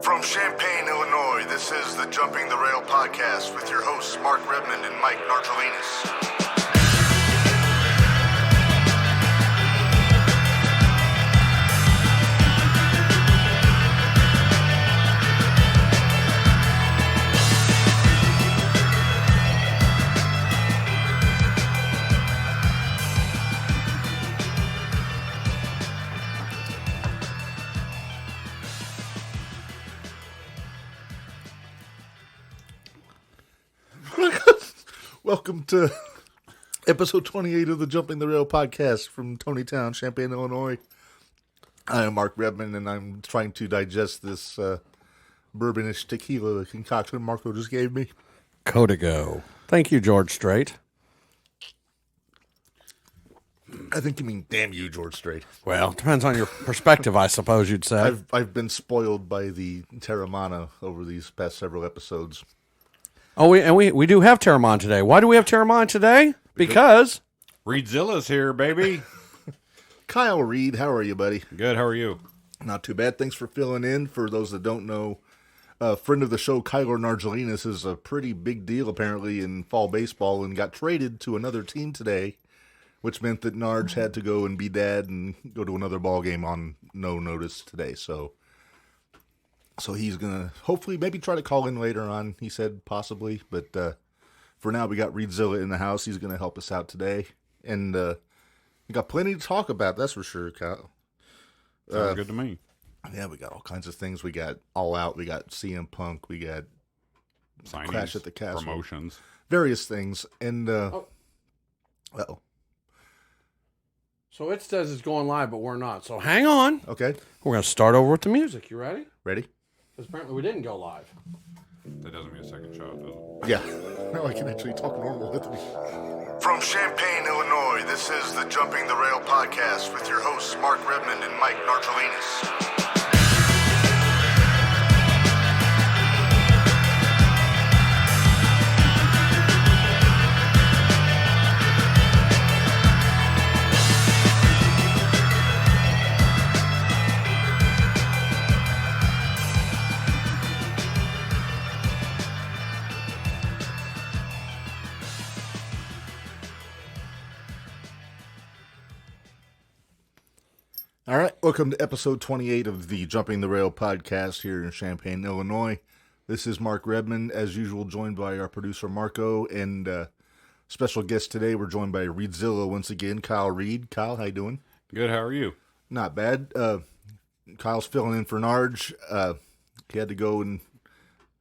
From Champaign, Illinois, this is the Jumping the Rail podcast with your hosts Mark Redmond and Mike Nargelinas. Welcome to episode 28 of the Jumping the Rail podcast from Tonytown, Champaign, Illinois. I am Mark Redmond, and I'm trying to digest this bourbonish tequila concoction Marco just gave me. Codigo. Thank you, George Strait. I think you mean damn you, George Strait. Well, depends on your perspective, I suppose you'd say. I've been spoiled by the Terramana over these past several episodes. Oh, we do have Terramon today. Why do we have Terramon today? Because Reedzilla's here, baby. Kyle Reed, how are you, buddy? Good, how are you? Not too bad. Thanks for filling in. For those that don't know, a friend of the show, Kyler Nargelinas, is a pretty big deal apparently in fall baseball and got traded to another team today, which meant that Narge had to go and be dad and go to another ball game on no notice today. So he's going to hopefully maybe try to call in later on, he said, possibly. But for now, we got Reedzilla in the house. He's going to help us out today. And we got plenty to talk about, that's for sure, Kyle. Sounds good to me. Yeah, we got all kinds of things. We got All Out. We got CM Punk. We got Signings, Crash at the Castle. promotions. Various things. And, uh-oh. So it says it's going live, but we're not. So hang on. Okay. We're going to start over with the music. You ready? Ready? Because apparently we didn't go live. That doesn't mean a second shot, does it? Yeah. Now I can actually talk normal with me. From Champaign, Illinois, this is the Jumping the Rail podcast with your hosts Mark Redmond and Mike Nargelinas. All right. Welcome to episode 28 of the Jumping the Rail podcast here in Champaign, Illinois. This is Mark Redmond, as usual, joined by our producer Marco, and special guest today. We're joined by Reedzilla once again, Kyle Reed. Kyle, how you doing? Good, how are you? Not bad. Kyle's filling in for Narge. He had to go and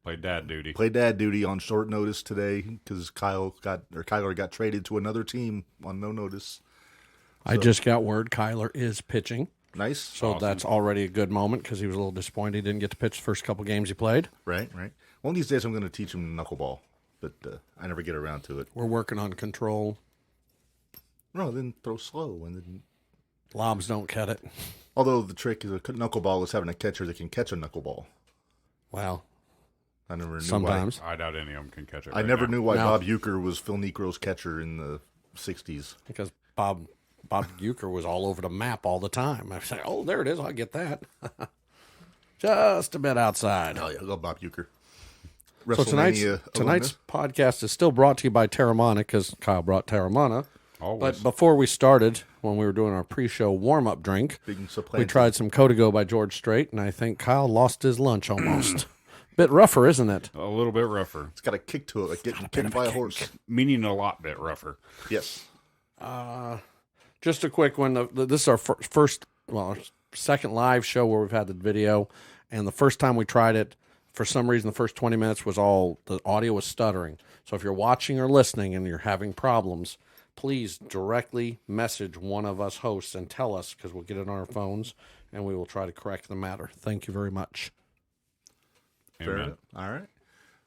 Play dad duty. play dad duty on short notice today because Kyler got traded to another team on no notice. I just got word Kyler is pitching. Nice. So Awesome. that's already a good moment because he was a little disappointed he didn't get to pitch the first couple games he played. Right. One of these days I'm going to teach him knuckleball, but I never get around to it. We're working on control. No, then throw slow. And then, Lobs don't cut it. although the trick is a knuckleball is having a catcher that can catch a knuckleball. Wow. I never knew Sometimes. I doubt any of them can catch it. I never knew why No. Bob Uecker was Phil Necro's catcher in the 60s. Because Bob Uecker was all over the map all the time. I said, oh, there it is. I get that. Just a bit outside. Oh, yeah, I love Bob Uecker. So tonight's podcast is still brought to you by Terramana because Kyle brought Terramana. Always. But before we started, when we were doing our pre-show warm-up drink, we tried some Codigo by George Strait, and I think Kyle lost his lunch almost. Bit rougher, isn't it? A little bit rougher. It's got a kick to it, like getting kicked by a horse. Meaning a lot bit rougher. Yes. Just a quick one. This is our second live show where we've had the video, and the first time we tried it, for some reason, the first 20 minutes the audio was stuttering. So if you're watching or listening and you're having problems, please directly message one of us hosts and tell us, because we'll get it on our phones, and we will try to correct the matter. Thank you very much. Fair Amen. enough. All right.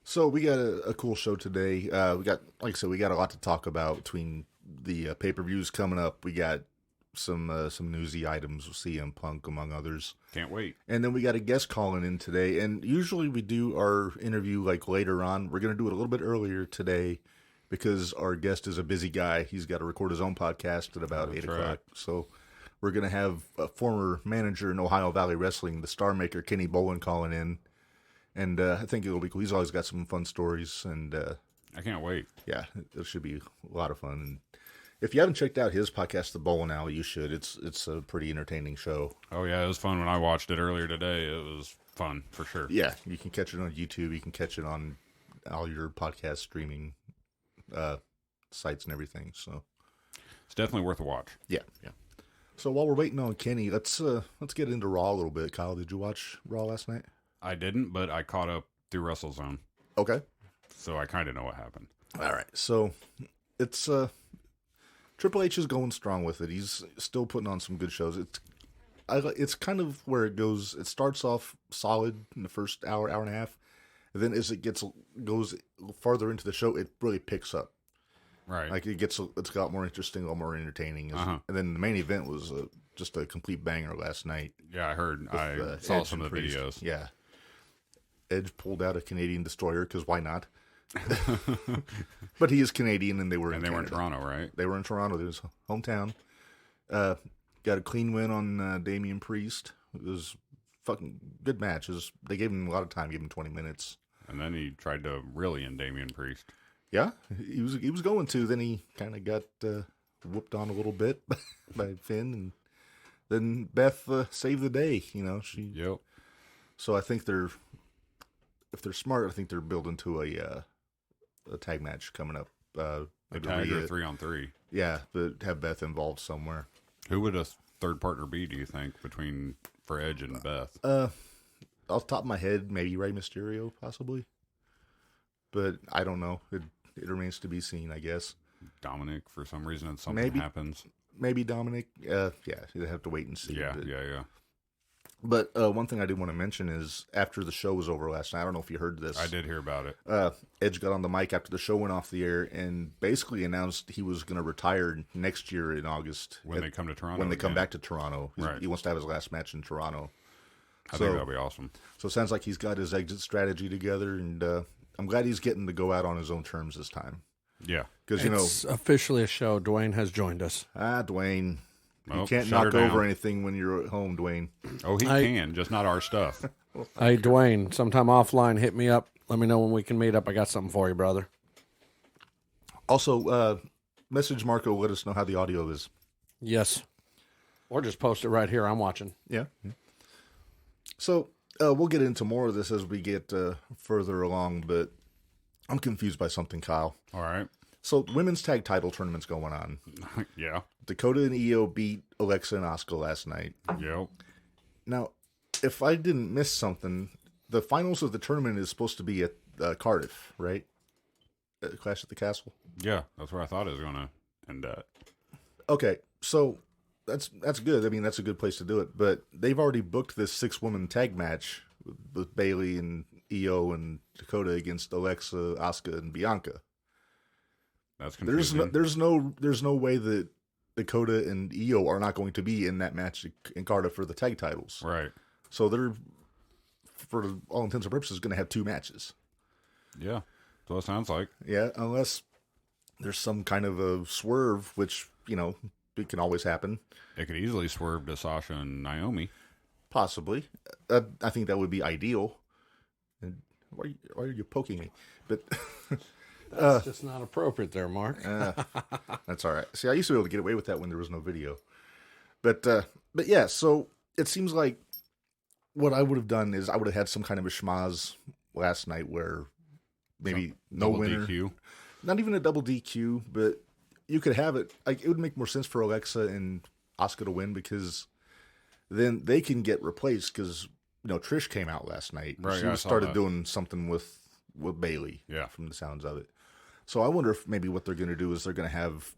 So we got a cool show today. We got, like I said, we got a lot to talk about between the pay-per-views coming up. We got some newsy items with CM Punk, among others. Can't wait. And then we got a guest calling in today. And usually we do our interview like later on. We're going to do it a little bit earlier today because our guest is a busy guy. He's got to record his own podcast at about 8 o'clock. right. So we're going to have a former manager in Ohio Valley Wrestling, the Star Maker, Kenny Bolin, calling in. And I think it'll be cool. He's always got some fun stories, and I can't wait. yeah, it should be a lot of fun. And if you haven't checked out his podcast, The Bowling Alley, you should. It's a pretty entertaining show. Oh, yeah, it was fun when I watched it earlier today. It was fun, for sure. Yeah, you can catch it on YouTube. You can catch it on all your podcast streaming sites and everything. So It's definitely worth a watch. yeah. So while we're waiting on Kenny, let's get into Raw a little bit. Kyle, did you watch Raw last night? I didn't, but I caught up through WrestleZone, Okay. so I kind of know what happened. All right. So it's Triple H is going strong with it. He's still putting on some good shows. It's kind of where it goes. It starts off solid in the first hour and a half, and then as it goes farther into the show, it really picks up. Right. Like it's a lot more interesting, a lot more entertaining. And then the main event was just a complete banger last night. Yeah, I heard. I with, saw Edge some and of the Priest. videos. Yeah. Edge pulled out a Canadian destroyer because why not? But he is Canadian, and they were in Canada. Toronto, right? They were in Toronto. It was hometown. Got a clean win on Damian Priest. It was fucking good match. They gave him a lot of time. Gave him 20 minutes. And then he tried to really end Damian Priest. Yeah, he was going to. Then he kind of got whooped on a little bit by Finn, and then Beth saved the day. She. Yep. So I think if they're smart, I think they're building to a tag match coming up. A tag or 3-on-3. Yeah, but have Beth involved somewhere. Who would a third partner be, do you think, for Edge and Beth? Off the top of my head, maybe Rey Mysterio, possibly. But I don't know. It remains to be seen, I guess. Dominic, for some reason, something happens. Maybe Dominic. Yeah, you'd have to wait and see. Yeah. But one thing I did want to mention is after the show was over last night, I don't know if you heard this. I did hear about it. Edge got on the mic after the show went off the air and basically announced he was going to retire next year in August. When they come to Toronto. When they come back to Toronto. Right. He wants to have his last match in Toronto. I think that'll be awesome. So it sounds like he's got his exit strategy together, and I'm glad he's getting to go out on his own terms this time. Yeah. Because, It's officially a show. Dwayne has joined us. Dwayne. Well, you can't knock over anything when you're at home, Dwayne. Oh, he can, just not our stuff. Hey, Dwayne, sometime offline, hit me up. Let me know when we can meet up. I got something for you, brother. Also, message Marco. Let us know how the audio is. Yes. Or just post it right here. I'm watching. Yeah. So we'll get into more of this as we get further along, but I'm confused by something, Kyle. All right. So women's tag title tournament's going on. Yeah. Dakota and Io beat Alexa and Asuka last night. Yep. Now, if I didn't miss something, the finals of the tournament is supposed to be at Cardiff, right? Clash at the Castle. Yeah, that's where I thought it was going to end at. Okay, so that's good. I mean, that's a good place to do it. But they've already booked this 6-woman tag match with Bayley and Io and Dakota against Alexa, Asuka, and Bianca. That's confusing. There's no way that Dakota and Io are not going to be in that match in Cardiff for the tag titles. Right. So they're, for all intents and purposes, going to have 2 matches. Yeah. That's what it sounds like. Yeah, unless there's some kind of a swerve, which, it can always happen. It could easily swerve to Sasha and Naomi. Possibly. I think that would be ideal. And why are you poking me? But That's just not appropriate there, Mark. that's all right. See, I used to be able to get away with that when there was no video. But yeah, so it seems like what I would have done is I would have had some kind of a schmaz last night where maybe no winner. DQ. Not even a double DQ, but you could have it. Like, it would make more sense for Alexa and Asuka to win because then they can get replaced because, Trish came out last night. Right, She started doing something with Bayley. Yeah. From the sounds of it. So I wonder if maybe what they're going to do is they're going to have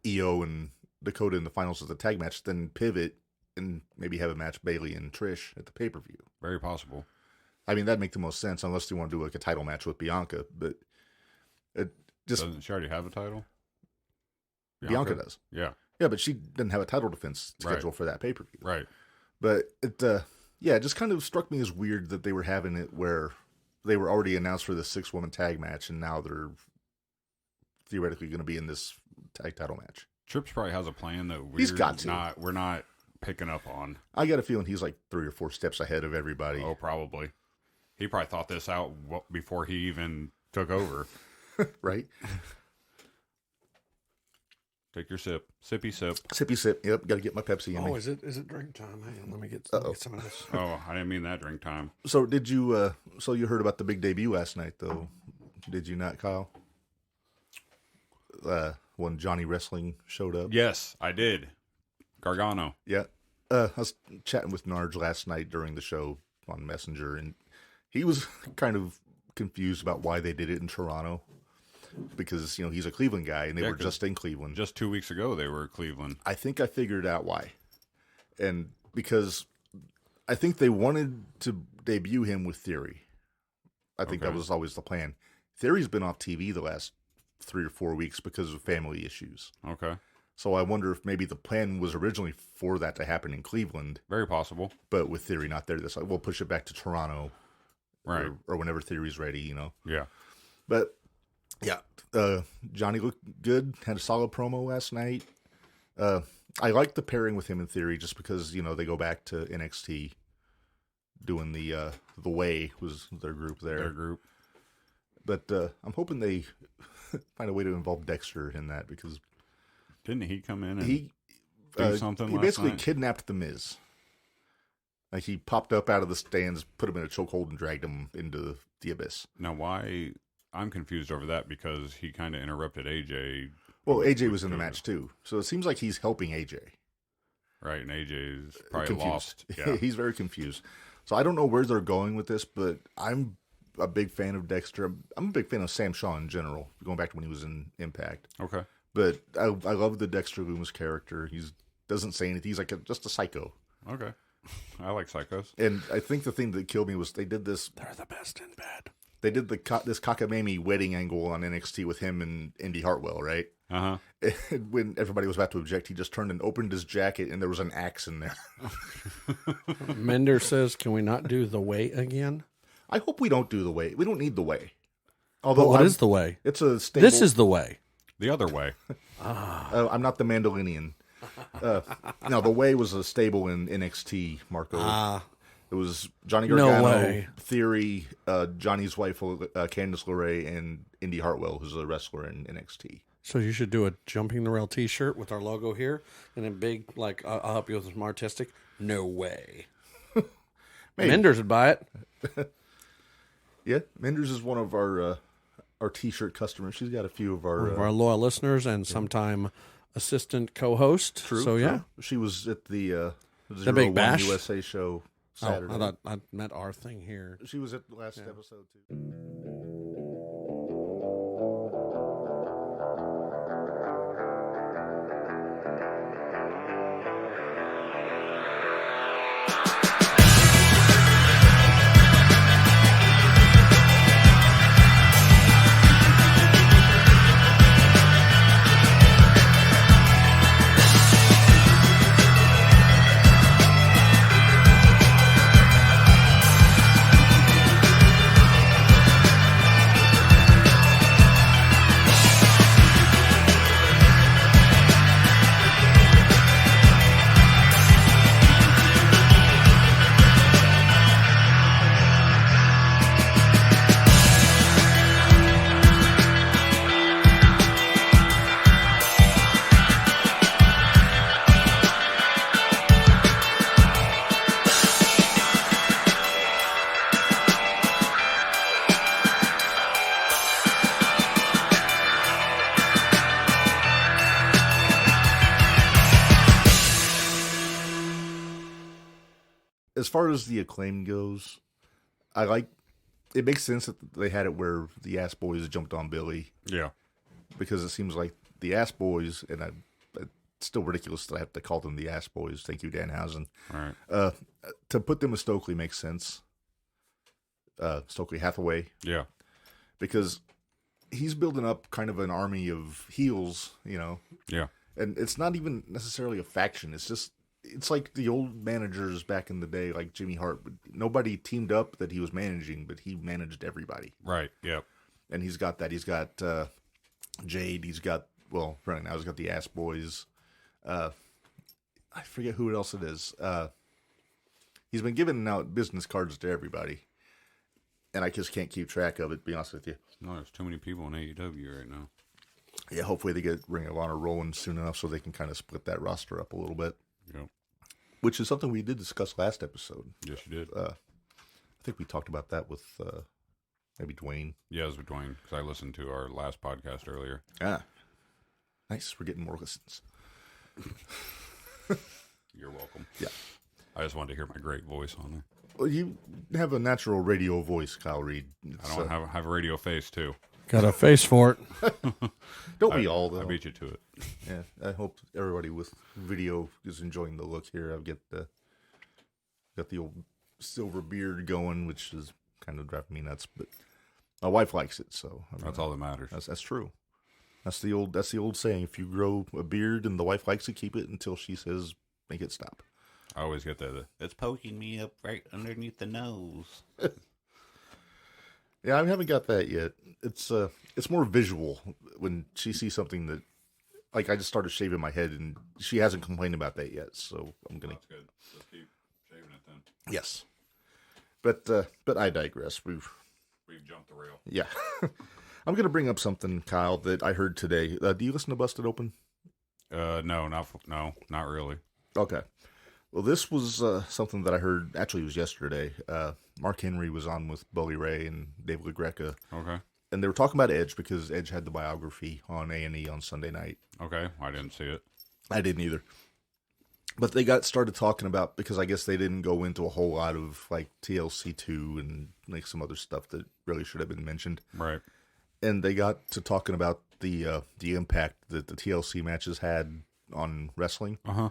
Io and Dakota in the finals of the tag match, then pivot and maybe have a match Bayley and Trish at the pay-per-view. Very possible. I mean, that'd make the most sense unless they want to do like a title match with Bianca, but it just... Doesn't she already have a title? Bianca does. Yeah. Yeah, but she didn't have a title defense scheduled for that pay-per-view. Right. But it just kind of struck me as weird that they were having it where they were already announced for the 6-woman tag match, and now they're theoretically going to be in this tag title match. Trips probably has a plan that we're not picking up on. I got a feeling he's like 3 or 4 steps ahead of everybody. Oh, probably. He probably thought this out before he even took over. Right? Take your sip. Sippy sip. Sippy sip. Yep, got to get my Pepsi in me. is it drink time? Hang on, let me get some of this. Oh, I didn't mean that drink time. So did you? So you heard about the big debut last night, though? Did you not, Kyle? When Johnny Wrestling showed up. Yes, I did. Gargano. Yeah. I was chatting with Narge last night during the show on Messenger, and he was kind of confused about why they did it in Toronto. Because, he's a Cleveland guy, and they were just in Cleveland. Just 2 weeks ago, they were in Cleveland. I think I figured out why. And because I think they wanted to debut him with Theory. I think that was always the plan. Theory's been off TV the last 3 or 4 weeks because of family issues. Okay. So I wonder if maybe the plan was originally for that to happen in Cleveland. Very possible. But with Theory not there, that's like, we'll push it back to Toronto. Right. Or whenever Theory's ready, Yeah. But, yeah, Johnny looked good, had a solid promo last night. I like the pairing with him in Theory just because, they go back to NXT doing the Way was their group there. Their group. But I'm hoping they find a way to involve Dexter in that because Didn't he come in and he do something he last basically night? kidnapped The Miz. Like he popped up out of the stands, put him in a chokehold, and dragged him into the abyss. Now, why? I'm confused over that because he kind of interrupted AJ. Well, AJ was in the match too, so it seems like he's helping AJ. Right, and AJ's probably Confused. lost. Yeah. He's very confused. So I don't know where they're going with this, but I'm a big fan of Dexter. I'm a big fan of Sam Shaw in general, going back to when he was in Impact. Okay. But I love the Dexter Loomis character. He doesn't say anything. He's like just a psycho. Okay. I like psychos. And I think the thing that killed me was they did this. They're the best in bed. They did this cockamamie wedding angle on NXT with him and Indy Hartwell, right? Uh-huh. And when everybody was about to object, he just turned and opened his jacket, and there was an axe in there. Mender says, "Can we not do the Way again?" I hope we don't do the Way. We don't need the Way. But Although what is the Way? It's a stable. This is the Way. The other way. I'm not the Mandalorian. No, the Way was a stable in NXT, Marco. It was Johnny Gargano, way. Theory, Johnny's wife, Candice LeRae, and Indy Hartwell, who's a wrestler in NXT. So you should do a Jumping the Rail T-shirt with our logo here, and then big, like, I'll help you with some artistic. No way. Menders would buy it. Yeah, Menders is one of our T-shirt customers. She's got a few of One of our loyal listeners and sometime assistant co-host. True. So, yeah. She was at the Big Bash? USA show Saturday. I thought I meant our thing here. She was at the last episode, too. As far as the Acclaim goes, it makes sense that they had it where the Ass Boys jumped on Billy. Yeah. Because it seems like the Ass Boys, and it's still ridiculous that I have to call them the Ass Boys. Thank you, Danhausen. All right. To put them with Stokely makes sense. Stokely Hathaway. Yeah. Because he's building up kind of an army of heels, Yeah. And it's not even necessarily a faction. It's like the old managers back in the day, like Jimmy Hart. Nobody teamed up that he was managing, but he managed everybody. Right. Yep. And he's got that. He's got Jade. He's got, right now he's got the Ass Boys. I forget who else it is. He's been giving out business cards to everybody. and I just can't keep track of it, to be honest with you. No, there's too many people in AEW right now. Yeah, hopefully they get Ring of Honor rolling soon enough so they can kind of split that roster up a little bit. Yep. Which is something we did discuss last episode. Yes, you did. I think we talked about that with maybe Dwayne. Yeah, it was with Dwayne, because I listened to our last podcast earlier. Ah, nice. We're getting more listens. You're welcome. Yeah. I just wanted to hear my great voice on there. Well, you have a natural radio voice, Kyle Reed. I don't have a radio face, too. Got a face for it. Don't we all, though? I beat you to it. Yeah, I hope everybody with video is enjoying the look here. I've got the old silver beard going, which is kind of driving me nuts, but my wife likes it, so That's all that matters. That's true. That's the old saying: if you grow a beard and the wife likes it, keep it until she says make it stop. I always get that. It's poking me up right underneath the nose. Yeah, I haven't got that yet. It's more visual when she sees something that, like, I just started shaving my head, and she hasn't complained about that yet. So I'm gonna. That's good. Let's keep shaving it then. Yes, but I digress. We've jumped the rail. Yeah, I'm gonna bring up something, Kyle, that I heard today. Do you listen to Busted Open? No, not really. Okay. Well, this was something that I heard. Actually, it was yesterday. Mark Henry was on with Bully Ray and Dave LaGreca. Okay. And they were talking about Edge because Edge had the biography on A&E on Sunday night. Okay. I didn't see it. I didn't either. But they got started talking about, because I guess they didn't go into a whole lot of like TLC2 and like some other stuff that really should have been mentioned. Right. And they got to talking about the impact that the TLC matches had on wrestling. Uh-huh.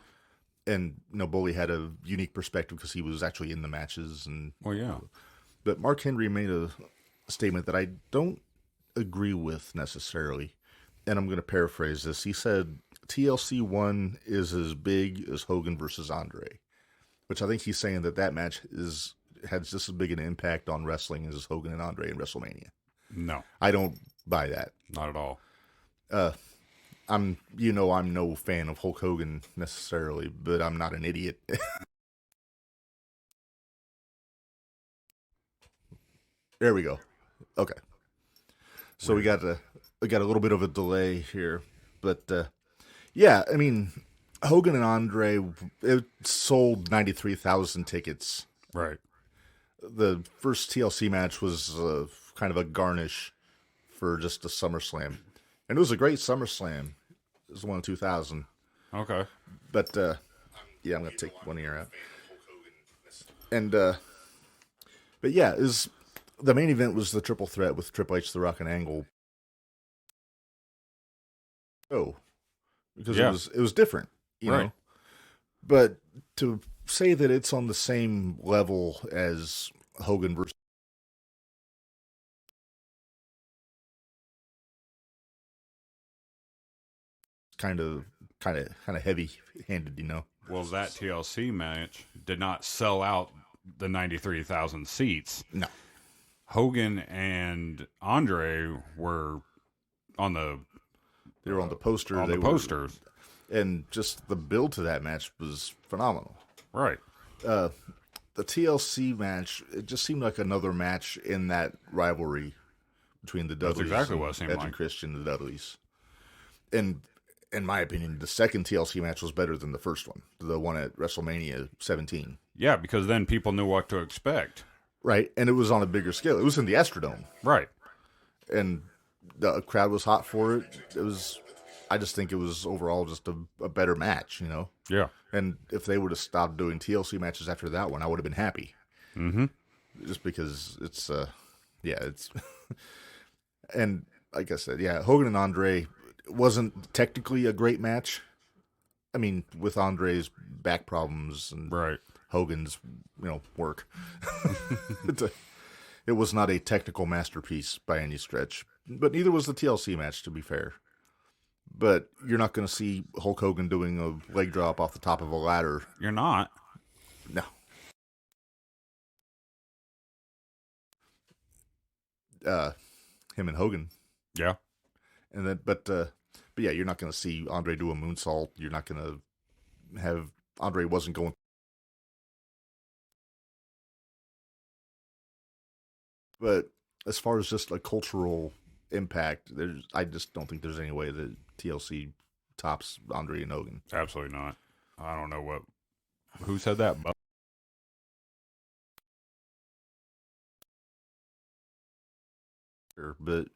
And Bully had a unique perspective because he was actually in the matches. And Well, yeah. But Mark Henry made a statement that I don't agree with necessarily, and I'm going to paraphrase this. He said TLC 1 is as big as Hogan versus Andre, which I think he's saying that match had just as big an impact on wrestling as Hogan and Andre in WrestleMania. No. I don't buy that. Not at all. I'm no fan of Hulk Hogan necessarily, but I'm not an idiot. There we go. Okay. So we got a little bit of a delay here, but yeah, I mean, Hogan and Andre, it sold 93,000 tickets. Right. The first TLC match was kind of a garnish for just a SummerSlam. And it was a great SummerSlam. It was the one in 2000. Okay. But, yeah, I'm going to take one ear out. And, but yeah, the main event was the triple threat with Triple H, The Rock, and Angle. Oh, because it was different, you know. But to say that it's on the same level as Hogan versus kind of heavy-handed, you know. Well, that TLC match did not sell out the 93,000 seats. No. Hogan and Andre were on the... They were on the poster. On the posters. And just the build to that match was phenomenal. Right. The TLC match, it just seemed like another match in that rivalry between the Dudleys. That's exactly what it seemed Edge like. and Christian, the Dudleys. And in my opinion, the second TLC match was better than the first one, the one at WrestleMania 17. Yeah, because then people knew what to expect. Right, and it was on a bigger scale. It was in the Astrodome. Right. And the crowd was hot for it. I just think it was overall just a better match, you know? Yeah. And if they would have stopped doing TLC matches after that one, I would have been happy. Mm-hmm. Just because it's, it's... And like I said, yeah, Hogan and Andre wasn't technically a great match. I mean, with Andre's back problems and Right. Hogan's, work. It was not a technical masterpiece by any stretch. But neither was the TLC match, to be fair. But you're not going to see Hulk Hogan doing a leg drop off the top of a ladder. You're not. No. Him and Hogan. Yeah. And then, but yeah, you're not going to see Andre do a moonsault. You're not going to have Andre wasn't going But as far as just a cultural impact, I just don't think there's any way that TLC tops Andre and Hogan. Absolutely not. I don't know who said that, but But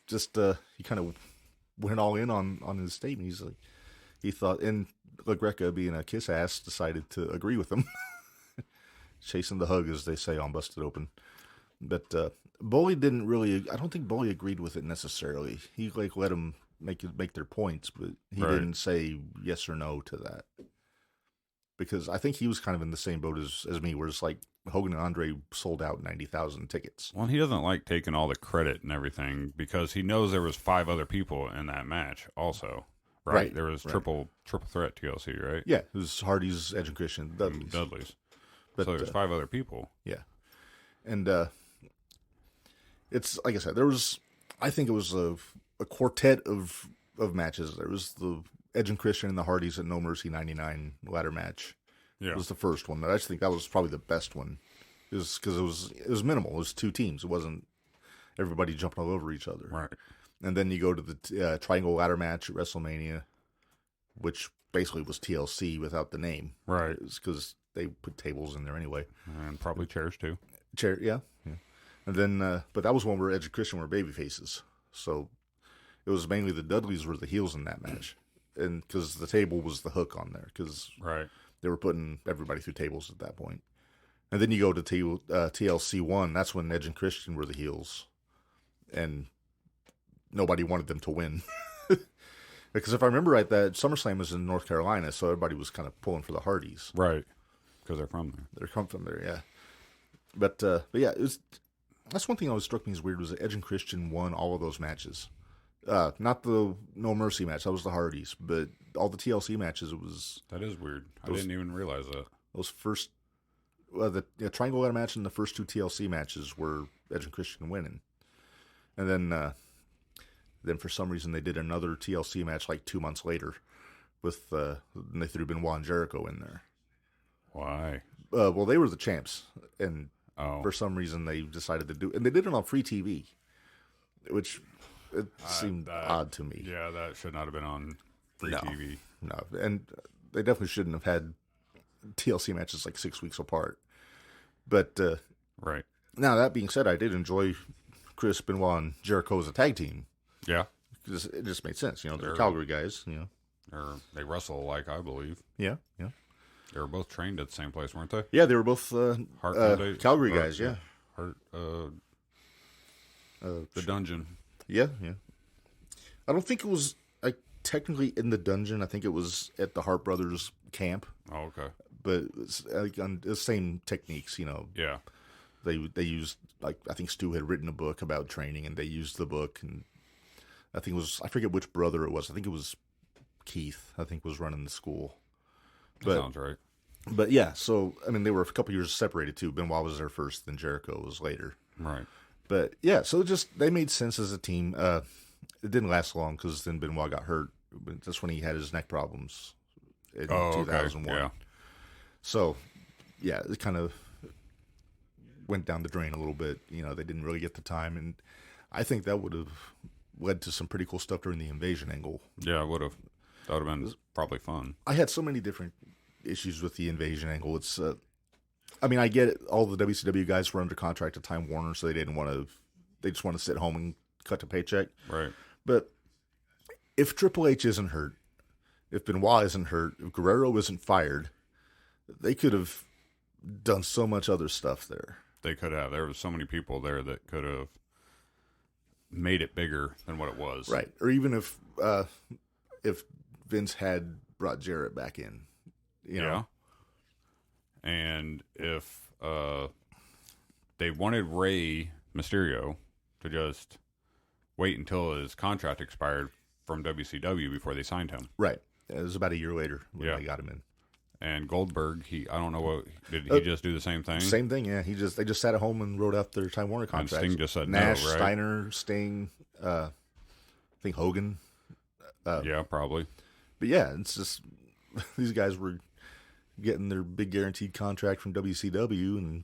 just he kind of went all in on his statement. He's like, he thought, and LaGreca, being a kiss ass, decided to agree with him. Chasing the hug, as they say on Busted Open. But Bully didn't really. I don't think Bully agreed with it necessarily. He like let them make their points, but he didn't say yes or no to that. Because I think he was kind of in the same boat as me, where it's like Hogan and Andre sold out 90,000 tickets. well, he doesn't like taking all the credit and everything because he knows there was 5 other people in that match also. Right? There was triple threat TLC, right? Yeah, it was Hardy's, Edge and Christian, Dudley's. But, So there's 5 other people. Yeah, and it's like I said, I think it was a quartet of matches. There was the Edge and Christian and the Hardys at No Mercy 99 ladder match. Yeah. It was the first one. I just think that was probably the best one. It was because it was minimal. It was 2 teams. It wasn't everybody jumping all over each other. Right. And then you go to the triangle ladder match at WrestleMania, which basically was TLC without the name. Right. Because they put tables in there anyway. And probably chairs too. Yeah. And then, but that was one where Edge and Christian were baby faces. So it was mainly the Dudleys were the heels in that match. And because the table was the hook on there. Because they were putting everybody through tables at that point. And then you go to TLC 1. That's when Edge and Christian were the heels. And nobody wanted them to win. Because if I remember right, that SummerSlam was in North Carolina, so everybody was kind of pulling for the Hardys. Right. Because they're from there. They're come from there, yeah. But yeah, that's one thing that always struck me as weird was that Edge and Christian won all of those matches. Not the No Mercy match, that was the Hardys, but all the TLC matches, it was... That is weird. I didn't even realize that. Those first... the triangle ladder match and the first 2 TLC matches were Edge and Christian winning. And then for some reason they did another TLC match like 2 months later with and they threw Benoit and Jericho in there. Why? Well, they were the champs, and Oh. for some reason they decided to do, and they did it on free TV, which it seemed odd to me. Yeah, that should not have been on free TV. No, and they definitely shouldn't have had TLC matches like 6 weeks apart. But Right. now that being said, I did enjoy Chris Benoit and Jericho as a tag team. Yeah. Because it just made sense, they're Calgary guys, They wrestle alike, I believe. Yeah. They were both trained at the same place, weren't they? Yeah, they were both Calgary Hart- guys, yeah. The dungeon. Yeah. I don't think it was technically in the dungeon. I think it was at the Hart Brothers camp. Oh, okay. But it's on the same techniques, Yeah. They used, I think Stu had written a book about training, and they used the book, and I think it was, I forget which brother it was. I think it was Keith, I think, was running the school. That sounds right. But yeah, so, I mean, they were a couple years separated too. Benoit was there first, then Jericho was later. Right. But yeah, so they made sense as a team. It didn't last long because then Benoit got hurt. That's when he had his neck problems in 2001. Okay. Yeah. So, yeah, it kind of went down the drain a little bit. They didn't really get the time, and I think that would have led to some pretty cool stuff during the invasion angle. Yeah, it would have. That would have been probably fun. I had so many different issues with the invasion angle. It's, I mean, I get it. All the WCW guys were under contract at Time Warner, so they didn't want to. They just want to sit home and cut a paycheck. Right. But if Triple H isn't hurt, if Benoit isn't hurt, if Guerrero isn't fired, they could have done so much other stuff there. They could have. There were so many people there that could have made it bigger than what it was. Right. Or even if Vince had brought Jarrett back in. Yeah. And if they wanted Rey Mysterio to just wait until his contract expired from WCW before they signed him. Right. It was about a year later when they got him in. And Goldberg, I don't know what, did he just do the same thing? Same thing, yeah. They just sat at home and wrote out their Time Warner contracts. And Sting just said Nash, no, right? Steiner, Sting, I think Hogan. Yeah, probably. But yeah, it's just these guys were getting their big guaranteed contract from WCW, and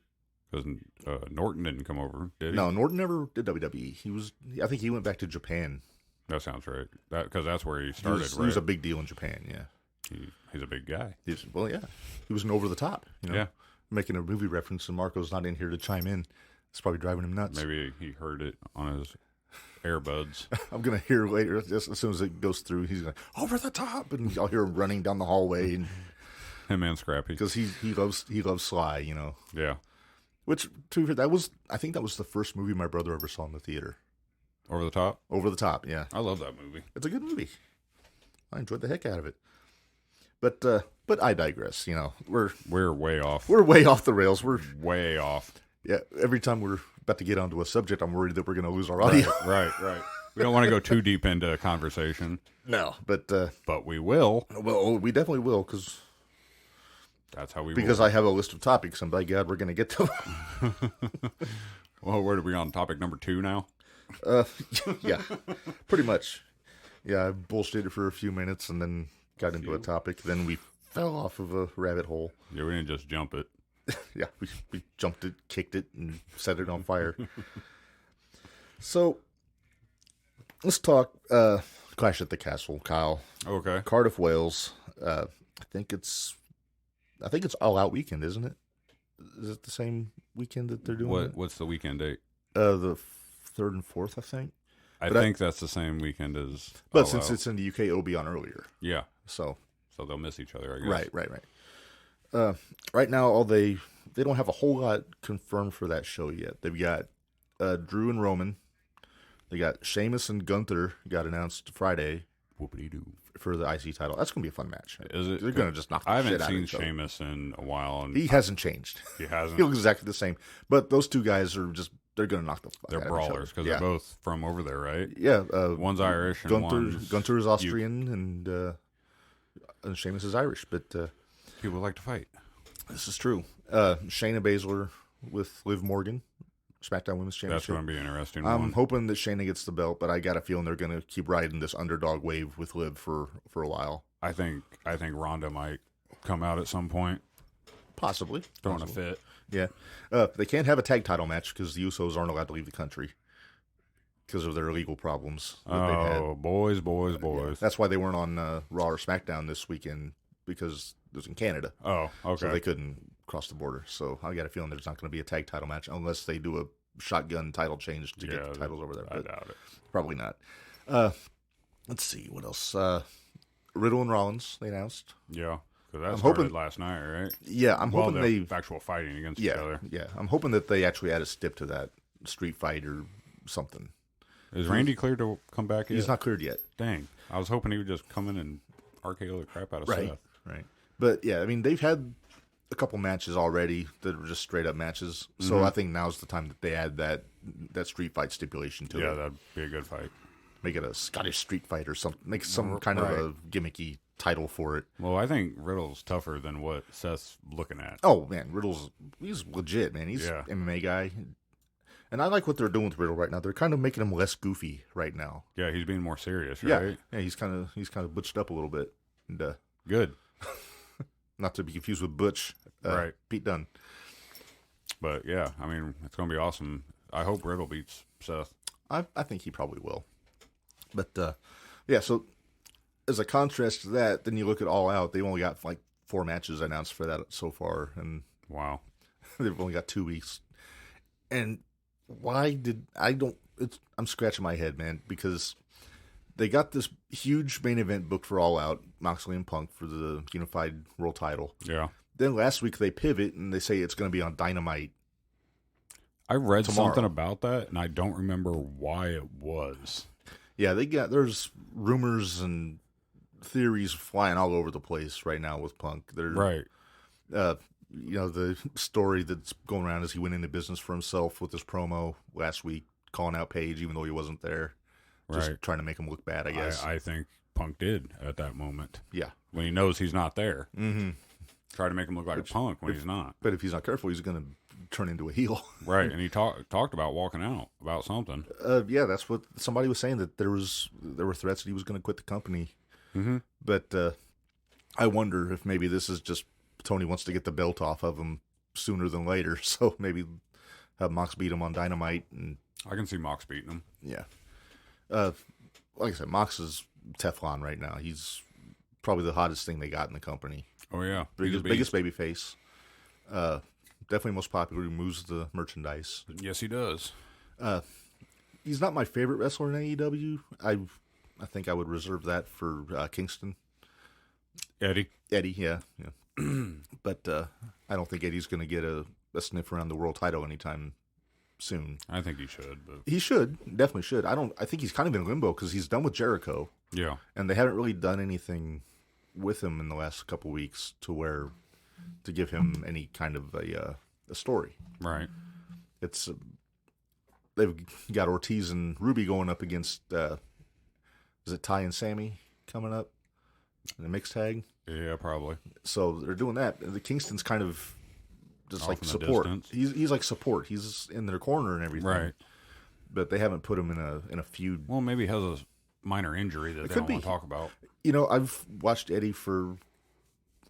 Because Norton didn't come over, did he? No, Norton never did WWE. I think he went back to Japan. That sounds right. Because that's where he He started, was, right? he was a big deal in Japan, yeah. He's a big guy. Well, yeah. He was an over the top, Yeah. Making a movie reference, and Marco's not in here to chime in. It's probably driving him nuts. Maybe he heard it on his earbuds. I'm going to hear later, just as soon as it goes through, he's going, over the top, and I'll hear him running down the hallway, and Him and Scrappy. because he loves Sly, Yeah. Which, I think that was the first movie my brother ever saw in the theater. Over the Top? Over the Top, yeah. I love that movie. It's a good movie. I enjoyed the heck out of it. But I digress. We're way off. way off the rails. We're Way off. yeah. Every time we're about to get onto a subject, I'm worried that we're going to lose our audio. Right. We don't want to go too deep into a conversation, No, but we will. well, we definitely will because That's how we because roll. I have a list of topics, and by God, we're going to get to them. Well, where are we on topic number 2 now? Yeah, pretty much. Yeah, I bullshitted for a few minutes and then got into a topic. Then we fell off of a rabbit hole. Yeah, we didn't just jump it. Yeah, we jumped it, kicked it, and set it on fire. So, let's talk Clash at the Castle, Kyle. Okay. Cardiff, Wales. I think it's All Out weekend, isn't it? Is it the same weekend that they're doing it? What's the weekend date? The 3rd and 4th, I think. I think that's the same weekend as. But All since Out. it's in the UK, it'll be on earlier. Yeah, So so they'll miss each other, I guess. right. Right now, they don't have a whole lot confirmed for that show yet. They've got Drew and Roman. They got Sheamus and Gunther got announced Friday Whoopity-doo. for the IC title. That's gonna be a fun match. Is it? They're gonna just knock the I shit haven't out of seen each other. Sheamus in a while, and He hasn't changed. he hasn't. He looks exactly the same. But those two guys are they're gonna knock the fuck They're out of each other. brawlers because yeah. they're both from over there, right? Yeah. One's Irish and Gunther is Austrian and Sheamus is Irish. But people like to fight. this is true. Shayna Baszler with Liv Morgan, SmackDown Women's That's Championship. going to be an interesting I'm one. hoping that Shayna gets the belt, but I got a feeling they're going to keep riding this underdog wave with Liv for a while. I think Ronda might come out at some point, Possibly. throwing a fit. Yeah. They can't have a tag title match because the Usos aren't allowed to leave the country because of their legal problems that they've had. Oh, boys. That's why they weren't on Raw or SmackDown this weekend because it was in Canada. Oh, okay. So they couldn't cross the border. So I got a feeling there's not going to be a tag title match unless they do a shotgun title change to get the titles over there. I But doubt it. probably not. Let's see. What else? Riddle and Rollins, they announced. Yeah, because that I'm started hoping- last night, right? Yeah, I'm hoping the actual fighting against each Yeah, other. yeah. I'm hoping that they actually add a stip to that street fight or something. Is Randy cleared to come back yet? He's not cleared yet. Dang. I was hoping he would just come in and RKO the crap out of Seth. Right. But yeah, I mean, they've had a couple matches already that were just straight up matches. So I think now's the time that they add that street fight stipulation to Yeah, it. that'd be a good fight. Make it a Scottish street fight or something. Make some kind of a gimmicky title for it. Well, I think Riddle's tougher than what Seth's looking at. Oh man, he's legit, man. He's Yeah. MMA guy. And I like what they're doing with Riddle right now. They're kind of making him less goofy right now. Yeah, he's being more serious, Yeah, right? yeah. He's kind of butched up a little bit, and Good. not to be confused with Butch, Right. Pete Dunne. But yeah, I mean, it's going to be awesome. I hope Riddle beats Seth. I think he probably will. But yeah. So as a contrast to that, then you look at All Out. They've only got like 4 matches announced for that so far, and Wow. they've only got 2 weeks. And why did I don't? I'm scratching my head, man, because they got this huge main event booked for All Out, Moxley and Punk for the Unified World Title. Yeah. Then last week they pivot and they say it's going to be on Dynamite. I read Tomorrow. something about that, and I don't remember why it was. Yeah, there's rumors and theories flying all over the place right now with Punk. Right. The story that's going around is he went into business for himself with his promo last week, calling out Paige even though he wasn't there. Just Right. trying to make him look bad, I guess. I think Punk did at that moment. Yeah. When he knows he's not there. Mm-hmm. Try to make him look like a punk when he's not. But if he's not careful, he's going to turn into a heel. Right. And he talked about walking out about something. Yeah, that's what somebody was saying, that there were threats that he was going to quit the company. Mm-hmm. But I wonder if maybe this is just Tony wants to get the belt off of him sooner than later. So maybe have Mox beat him on Dynamite, and I can see Mox beating him. yeah. Like I said, Mox is Teflon right now. He's probably the hottest thing they got in the company. Oh yeah, Biggest baby face. Definitely most popular. He moves the merchandise. Yes, he does. He's not my favorite wrestler in AEW. I think I would reserve that for Kingston. Eddie, yeah. But I don't think Eddie's going to get a sniff around the world title anytime soon. I think he should. But He should, definitely should. I think he's kind of in limbo because he's done with Jericho, yeah, and they haven't really done anything with him in the last couple weeks to give him any kind of a story. right. It's they've got Ortiz and Ruby going up against is it Ty and Sammy coming up in the mixed tag? Yeah, probably. So they're doing that. The Kingston's kind of just Off like in the support. distance. He's like support. He's in their corner and everything. Right. But they haven't put him in a feud. Well, maybe he has a minor injury that they could don't be. want to talk about. You know, I've watched Eddie for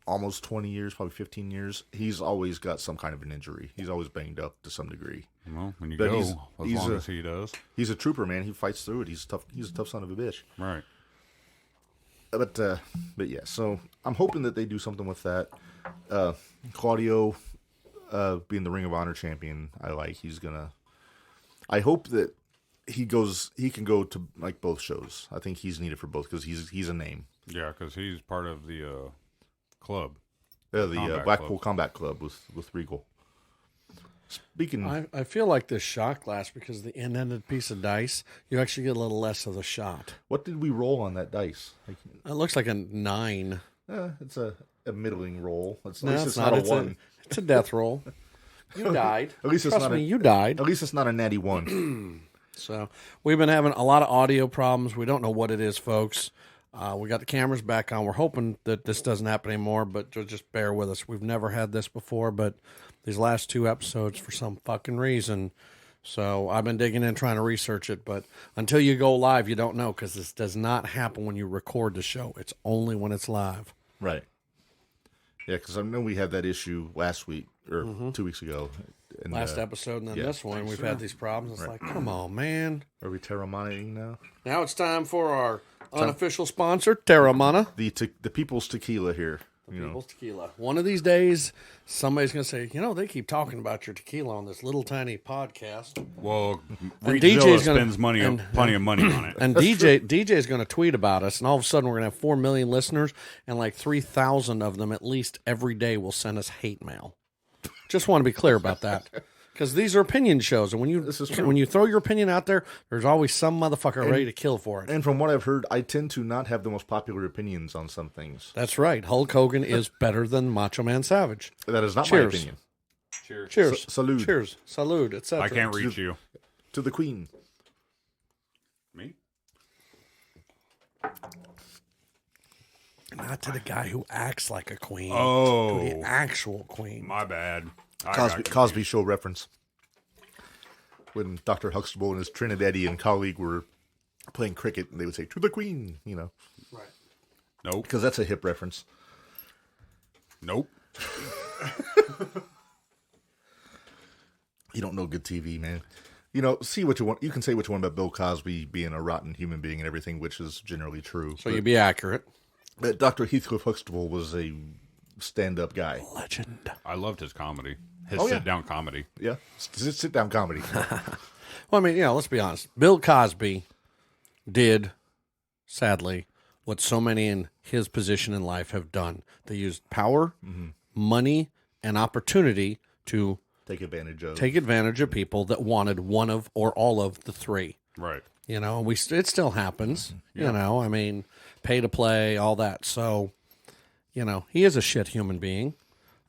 almost 20 years, probably 15 years. He's always got some kind of an injury. He's always banged up to some degree. Well, when you But go, he's as long as he does. He's a trooper, man. He fights through it. He's tough. He's a tough son of a bitch. Right. But yeah. So I'm hoping that they do something with that. Claudio, being the Ring of Honor champion, he's gonna. I hope that he can go to like both shows. I think he's needed for both because he's a name. Yeah, because he's part of the club. The Combat Blackpool Club. Combat Club with Regal. Speaking, I feel like this shot glass, because the end-ended piece of dice, you actually get a little less of the shot. what did we roll on that dice? It looks like a 9. It's a middling roll. At No, least it's not a It's 1. it's a death roll. You died. At least it's Trust not me, a- you died. At least it's not a natty 1. So we've been having a lot of audio problems. We don't know what it is, folks. We got the cameras back on. We're hoping that this doesn't happen anymore, but just bear with us. We've never had this before, but these last 2 episodes, for some fucking reason. So I've been digging in trying to research it, but until you go live, you don't know, because this does not happen when you record the show. It's only when it's live. Right. Yeah, because I know we had that issue last week or 2 weeks ago. And, Last episode and then yeah. this one, we've had these problems. It's like, come on, man. Are we Terramanaing now? Now it's time for our unofficial sponsor, Terramana. The people's tequila here. People's Tequila. One of these days, somebody's going to say, they keep talking about your tequila on this little tiny podcast. Well, And DJ's DJ's gonna- spends plenty of money on it. And DJ's going to tweet about us, and all of a sudden we're going to have 4 million listeners, and like 3,000 of them at least every day will send us hate mail. Just want to be clear about that. Because these are opinion shows, and when you throw your opinion out there, there's always some motherfucker ready to kill for it. And from what I've heard, I tend to not have the most popular opinions on some things. That's right. Hulk Hogan is better than Macho Man Savage. That is not Cheers. my opinion. Cheers. Salute. Cheers. Salute, etc. I can't reach you. To the Queen. Me? Not to the guy who acts like a queen. Oh. To the actual queen. My bad. Cosby Show reference. When Dr. Huxtable and his Trinidadian colleague were playing cricket, and they would say, "To the Queen," Right. Nope. because that's a hip reference. Nope. You don't know good TV, man. See what you want. You can say what you want about Bill Cosby being a rotten human being and everything, which is generally true. So you'd be accurate. But Dr. Heathcliff Huxtable was a stand-up guy. Legend. I loved his comedy. His Oh, yeah. sit-down comedy. Yeah, sit-down comedy. Well, I mean, let's be honest. Bill Cosby did, sadly, what so many in his position in life have done. They used power, money, and opportunity to Take advantage of people that wanted one of or all of the three. Right. It still happens. I mean, pay to play, all that. So, he is a shit human being.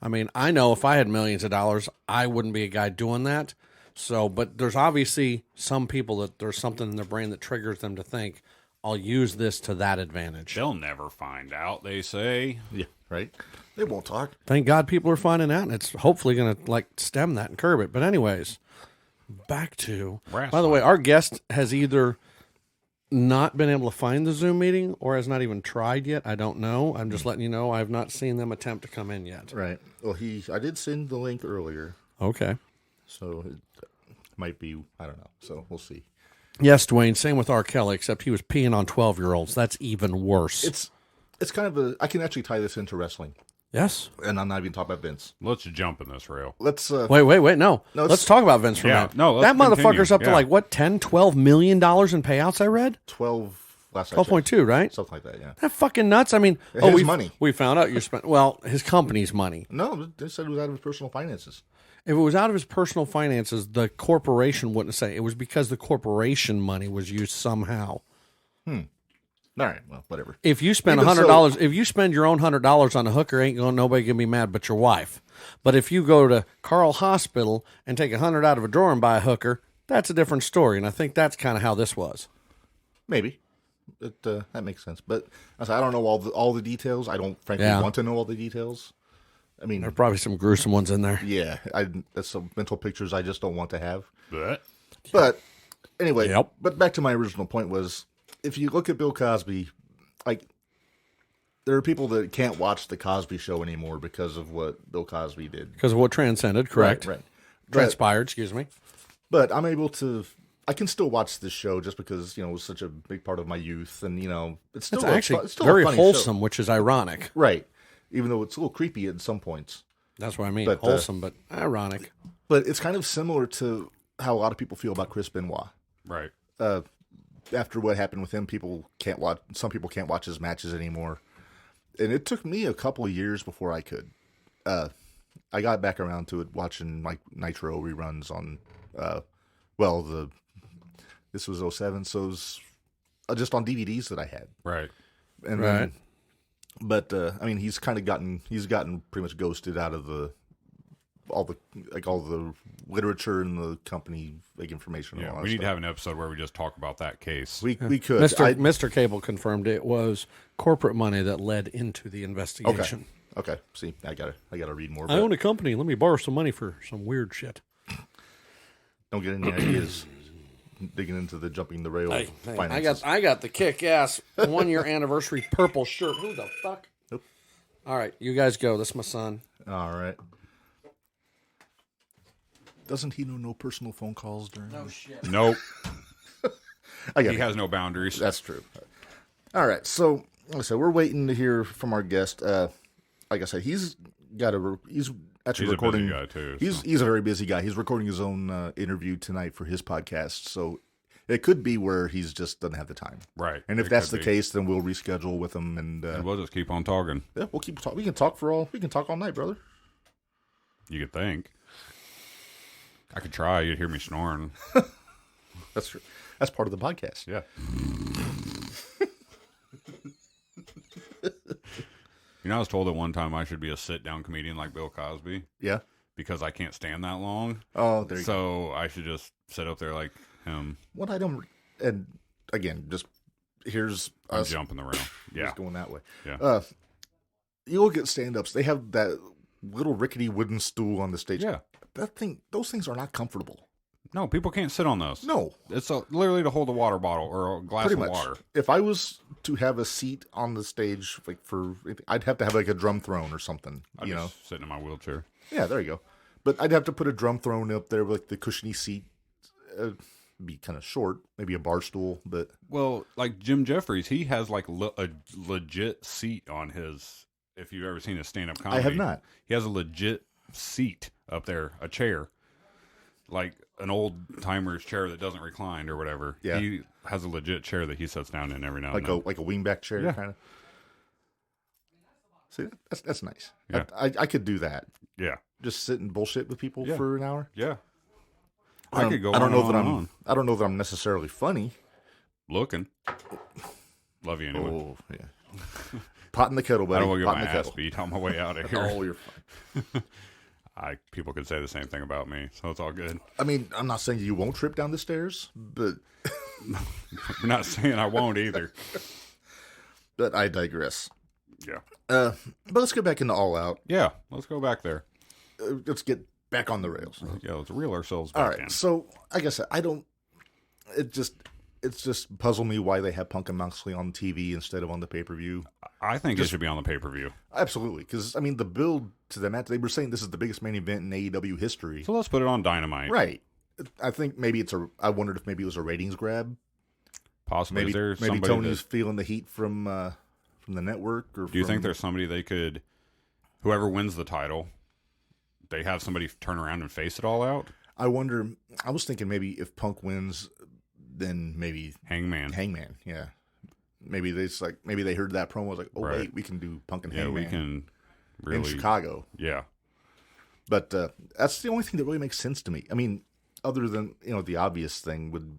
I mean, I know if I had millions of dollars, I wouldn't be a guy doing that. So, but there's obviously some people that there's something in their brain that triggers them to think, I'll use this to that advantage. They'll never find out, they say. Yeah, right? They won't talk. Thank God people are finding out, and it's hopefully going to stem that and curb it. But anyways, back to, Wrestling. by the way, our guest has either not been able to find the Zoom meeting or has not even tried yet. I don't know. I'm just letting you know I've not seen them attempt to come in yet. Right. Well, I did send the link earlier. Okay. So it might be, I don't know. So we'll see. Yes, Dwayne. Same with R. Kelly, except he was peeing on 12-year-olds. That's even worse. It's kind of I can actually tie this into wrestling. Yes. And I'm not even talking about Vince. Let's jump in this rail. Let's wait. No. Let's talk about Vince for a minute. No, that let's motherfucker's up to continue. like what, $10-12 million in payouts, I read? 12 last 12.2, right? Something like that, yeah. That fucking nuts. I mean, His money. We found out you spent his company's money. No, they said it was out of his personal finances. If it was out of his personal finances, the corporation wouldn't say it was because the corporation money was used somehow. All right, well, whatever. If you spend Even $100, if you spend your own $100 on a hooker, ain't going nobody gonna be mad but your wife. But if you go to Carl Hospital and take $100 out of a drawer and buy a hooker, that's a different story. And I think that's kind of how this was. Maybe. That makes sense. But I don't know all the details. I don't frankly want to know all the details. I mean, There are probably some gruesome ones in there. yeah, that's some mental pictures I just don't want to have. But But anyway, Yep. but back to my original point was, if you look at Bill Cosby, like, there are people that can't watch the Cosby Show anymore because of what Bill Cosby did. Because of what transcended, correct? Right. Transpired, excuse me. But I'm able to. I can still watch this show just because it was such a big part of my youth, and it's still It's actually it's still very a funny wholesome, show. which is ironic. Right? Even though it's a little creepy at some points. That's what I mean. But, Wholesome, but ironic. But it's kind of similar to how a lot of people feel about Chris Benoit. right. After what happened with him, some people can't watch his matches anymore. And it took me a couple of years before I could. I got back around to it watching like Nitro reruns on, this was 07, so it was just on DVDs that I had. Right. And Right. then, but I mean, he's gotten pretty much ghosted out of all the literature and the company information. And all Yeah. that We need to stuff. have an episode where we just talk about that case. We could. Mr. Cable confirmed it was corporate money that led into the investigation. Okay. See, I gotta read more. I own a company. Let me borrow some money for some weird shit. Don't get any ideas digging into the jumping the rail finances. I got the kick ass 1 year anniversary purple shirt. Who the fuck? Nope. All right, you guys go. This is my son. All right. Doesn't he know no personal phone calls during? Oh shit. Nope. I He has no boundaries. That's true. All right. So, like I said, we're waiting to hear from our guest. Like I said, he's actually He's recording. a busy guy too. He's a very busy guy. He's recording his own interview tonight for his podcast. So it could be where he's just doesn't have the time. Right. And if It that's could the be. case, then we'll reschedule with him. And We'll just keep on talking. yeah, we'll keep talking. We can talk all night, brother. You could think. I could try. You'd hear me snoring. That's true. That's part of the podcast. Yeah. I was told at one time I should be a sit-down comedian like Bill Cosby Yeah. because I can't stand that long. Oh, there you go. So I should just sit up there like him. What I don't, and again, just here's I'm us jumping the rail. Yeah. just going that way. Yeah. You look at stand-ups; they have that little rickety wooden stool on the stage. Yeah. Those things are not comfortable. No, people can't sit on those. No, It's literally to hold a water bottle or a glass pretty of much. water. If I was to have a seat on the stage, like I'd have to have like a drum throne or something. I'm just sitting in my wheelchair. Yeah, there you go. But I'd have to put a drum throne up there with like the cushiony seat. Be kind of short, maybe a bar stool, but Well, like Jim Jeffries, he has like a legit seat on his. If you've ever seen a stand-up comedy, I have not. He has a legit seat up there, a chair, like an old timer's chair that doesn't recline or whatever. Yeah. He has a legit chair that he sits down in every now and like then. a wingback chair, Yeah. kind of. See, that's nice. Yeah. I could do that. Yeah, Just sit and bullshit with people Yeah. for an hour. yeah. I could go. I don't know on that and I'm. on. I don't know that I'm necessarily funny. Looking. Love you anyway. Oh yeah. Pot in the kettle, I buddy. don't want to Pot get in my the ass kettle. beat on my way out of here. Oh, you're fine. People could say the same thing about me, so it's all good. I mean, I'm not saying you won't trip down the stairs, but We're not saying I won't either. I digress. Yeah. But let's get back into All Out. Yeah, let's go back there. Let's get back on the rails. Yeah, let's reel ourselves back All right. in. So, like I said, I don't. It just it's just puzzled me why they have Punk and Moxley on TV instead of on the pay-per-view. I think it should be on the pay-per-view. Absolutely, because I mean the build to the match. They were saying this is the biggest main event in AEW history. So let's put it on Dynamite. Right. I think maybe I wondered if maybe it was a ratings grab. Possibly. Maybe Tony's feeling the heat from the network. Or do you think there's somebody they could, whoever wins the title, they have somebody turn around and face it all out? I wonder. I was thinking maybe if Punk wins, then maybe Hangman. Yeah. Maybe they heard that promo, was like, oh Right. wait, we can do Punk and Yeah, Hangman we can really in Chicago. Yeah. But that's the only thing that really makes sense to me. I mean, other than the obvious thing would,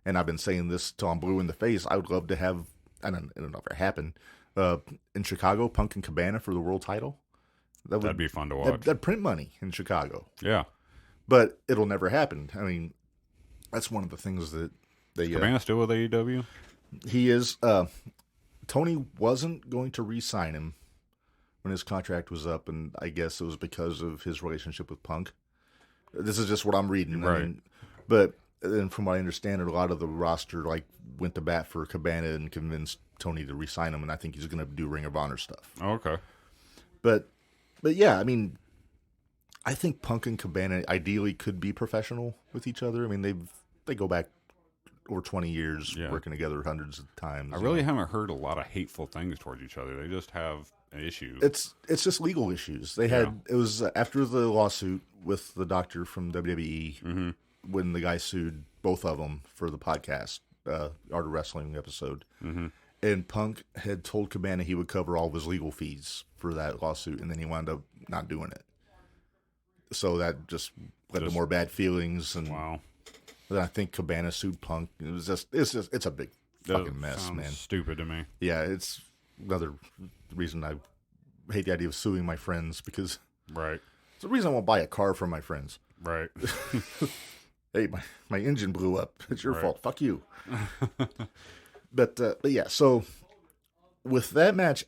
and I've been saying this till I'm blue in the face. I would love to have. I don't know if it happened in Chicago, Punk and Cabana for the world title. That'd be fun to watch. That'd print money in Chicago. Yeah. But it'll never happen. I mean, that's one of the things that they. Cabana still with AEW? He is. Tony wasn't going to re-sign him when his contract was up, and I guess it was because of his relationship with Punk. This is just what I'm reading. Right. I mean, but then from what I understand, a lot of the roster went to bat for Cabana and convinced Tony to re-sign him, and I think he's going to do Ring of Honor stuff. Oh, okay. But yeah, I mean, I think Punk and Cabana ideally could be professional with each other. I mean, they go back over 20 years working together hundreds of times. I really haven't heard a lot of hateful things towards each other. They just have an issue. It's just legal issues. They had it was after the lawsuit with the doctor from WWE when the guy sued both of them for the podcast, Art of Wrestling episode. And Punk had told Cabana he would cover all of his legal fees for that lawsuit, and then he wound up not doing it. So that just led to more bad feelings. And wow. then I think Cabana sued Punk. It's a big fucking mess, sounds man. Stupid to me. Yeah, it's another reason I hate the idea of suing my friends, because Right. it's the reason I won't buy a car from my friends. Right. Hey, my engine blew up. It's your Right. fault. Fuck you. But yeah, so with that match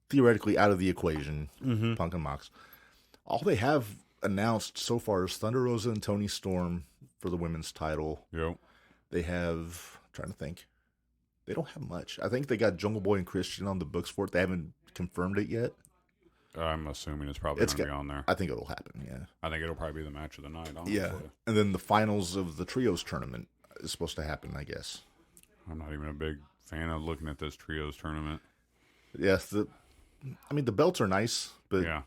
theoretically out of the equation, Punk and Mox, all they have announced so far is Thunder Rosa and Toni Storm for the women's title. Yep. They have, I'm trying to think, they don't have much. I think they got Jungle Boy and Christian on the books for it. They haven't confirmed it yet. I'm assuming it's probably going to be on there. I think it'll happen, yeah. I think it'll probably be the match of the night, honestly. Yeah. And then the finals of the trios tournament is supposed to happen, I guess. I'm not even a big fan of looking at this trios tournament. Yes, the belts are nice, but Yeah.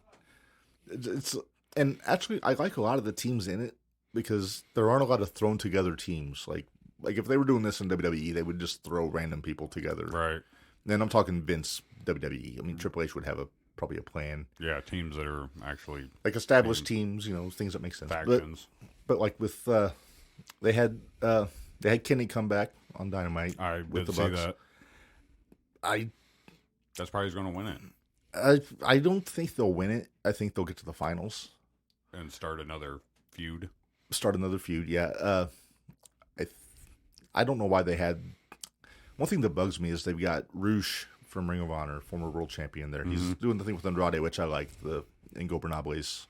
it's and actually I like a lot of the teams in it because there aren't a lot of thrown together teams. Like if they were doing this in WWE, they would just throw random people together. Right. And I'm talking Vince WWE. I mean, Triple H would have probably a plan. Yeah, teams that are actually Like established teams, things that make sense. factions. But like with they had Kenny come back on Dynamite I with did the see Bucks. that. That's probably who's going to win it I don't think they'll win it. I think they'll get to the finals. and start another feud. Start another feud, yeah. I don't know why they had. One thing that bugs me is they've got Roosh from Ring of Honor, former world champion there. He's doing the thing with Andrade, which I like, the Ingobernables,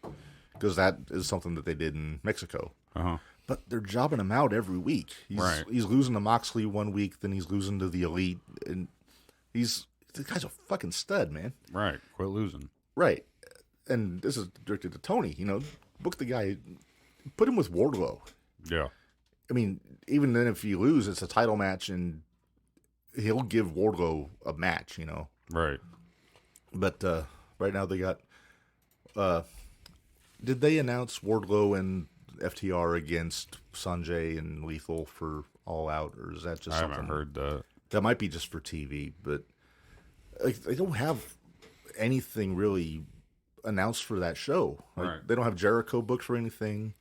because that is something that they did in Mexico. Uh-huh. But they're jobbing him out every week. He's losing to Moxley one week, then he's losing to the Elite, and the guy's a fucking stud, man. Right. Quit losing. Right. And this is directed to Tony. Book the guy, put him with Wardlow. Yeah. I mean, even then, if you lose, it's a title match, and he'll give Wardlow a match, Right. But right now they got. Did they announce Wardlow and FTR against Sanjay and Lethal for All Out, or is that just I something? haven't heard that. That might be just for TV, but they don't have anything really announced for that show. Right. They don't have Jericho booked for anything.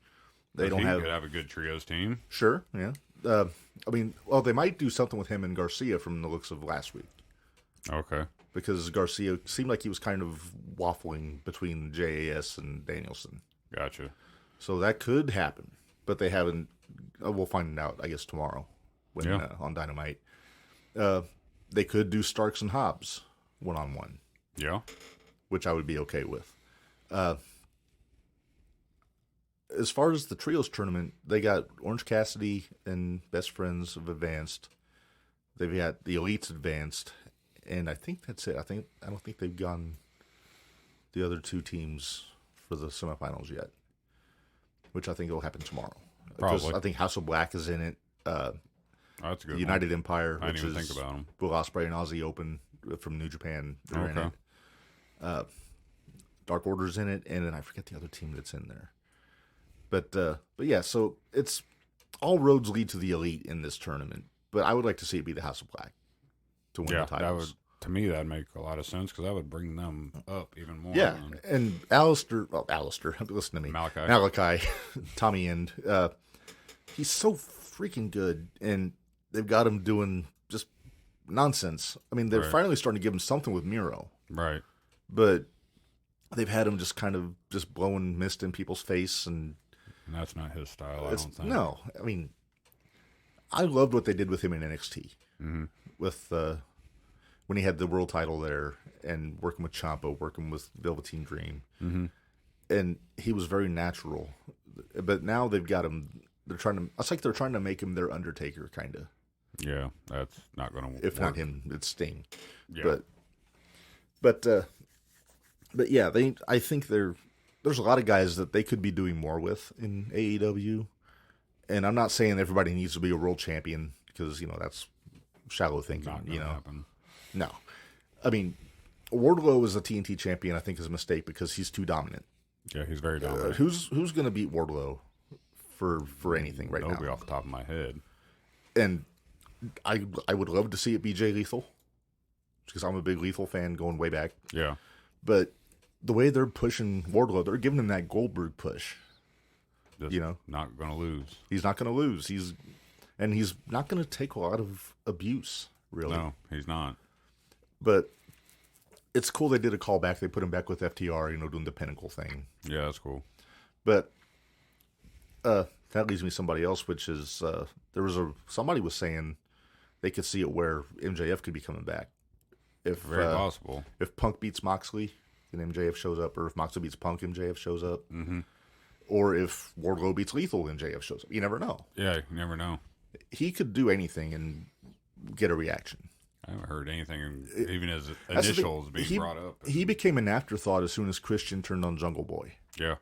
They don't have. Could have a good trios team. Sure, yeah. They might do something with him and Garcia from the looks of last week, Okay. because Garcia seemed like he was kind of waffling between JAS and Danielson. Gotcha. So that could happen, but they haven't. We'll find out, I guess, tomorrow when on Dynamite. They could do Starks and Hobbs 1-on-1, Yeah. which I would be okay with. as far as the trios tournament, they got Orange Cassidy and Best Friends of advanced. They've got the Elites advanced, and I think that's it. I don't think they've gone the other two teams for the semifinals yet, which I think will happen tomorrow. Probably. I think House of Black is in it. That's a good United one. Empire, I which didn't even is think about them. Will Ospreay and Aussie Open from New Japan. They're in Okay. it. Dark Order's in it, and then I forget the other team that's in there. But yeah, so it's all roads lead to the Elite in this tournament. But I would like to see it be the House of Black to win the Yeah, titles. to me, that'd make a lot of sense because that would bring them up even more. Yeah, and Alistair, listen to me. Malachi, Tommy End, he's so freaking good, and they've got him doing just nonsense. I mean, they're finally starting to give him something with Miro. Right. But they've had him just kind of just blowing mist in people's face, and that's not his style, I don't think. No, I mean, I loved what they did with him in NXT. Mm-hmm. With when he had the world title there, and working with Ciampa, working with Velveteen Dream, and he was very natural. But now they've got him. It's like they're trying to make him their Undertaker, kind of. Yeah, that's not going to work. If not him, it's Sting. Yeah. But yeah, I think there's a lot of guys that they could be doing more with in AEW. And I'm not saying everybody needs to be a world champion because, that's shallow thinking, Not going to happen. No. I mean, Wardlow as a TNT champion, I think, is a mistake because he's too dominant. Yeah, he's very dominant. Who's going to beat Wardlow for anything right now? Nobody off the top of my head. And I would love to see it be Jay Lethal because I'm a big Lethal fan going way back. Yeah. But the way they're pushing Wardlow, they're giving him that Goldberg push. Just not going to lose. He's not going to lose. He's not going to take a lot of abuse, really. No, he's not. But it's cool they did a callback. They put him back with FTR, doing the Pinnacle thing. Yeah, that's cool. But that leads me to somebody else, which is somebody was saying they could see it where MJF could be coming back. Very possible. If Punk beats Moxley, then MJF shows up, or if Moxley beats Punk, MJF shows up. Mm-hmm. Or if Wardlow beats Lethal, MJF shows up. You never know. Yeah, you never know. He could do anything and get a reaction. I haven't heard anything, even as initials being brought up. He became an afterthought as soon as Christian turned on Jungle Boy. Yeah,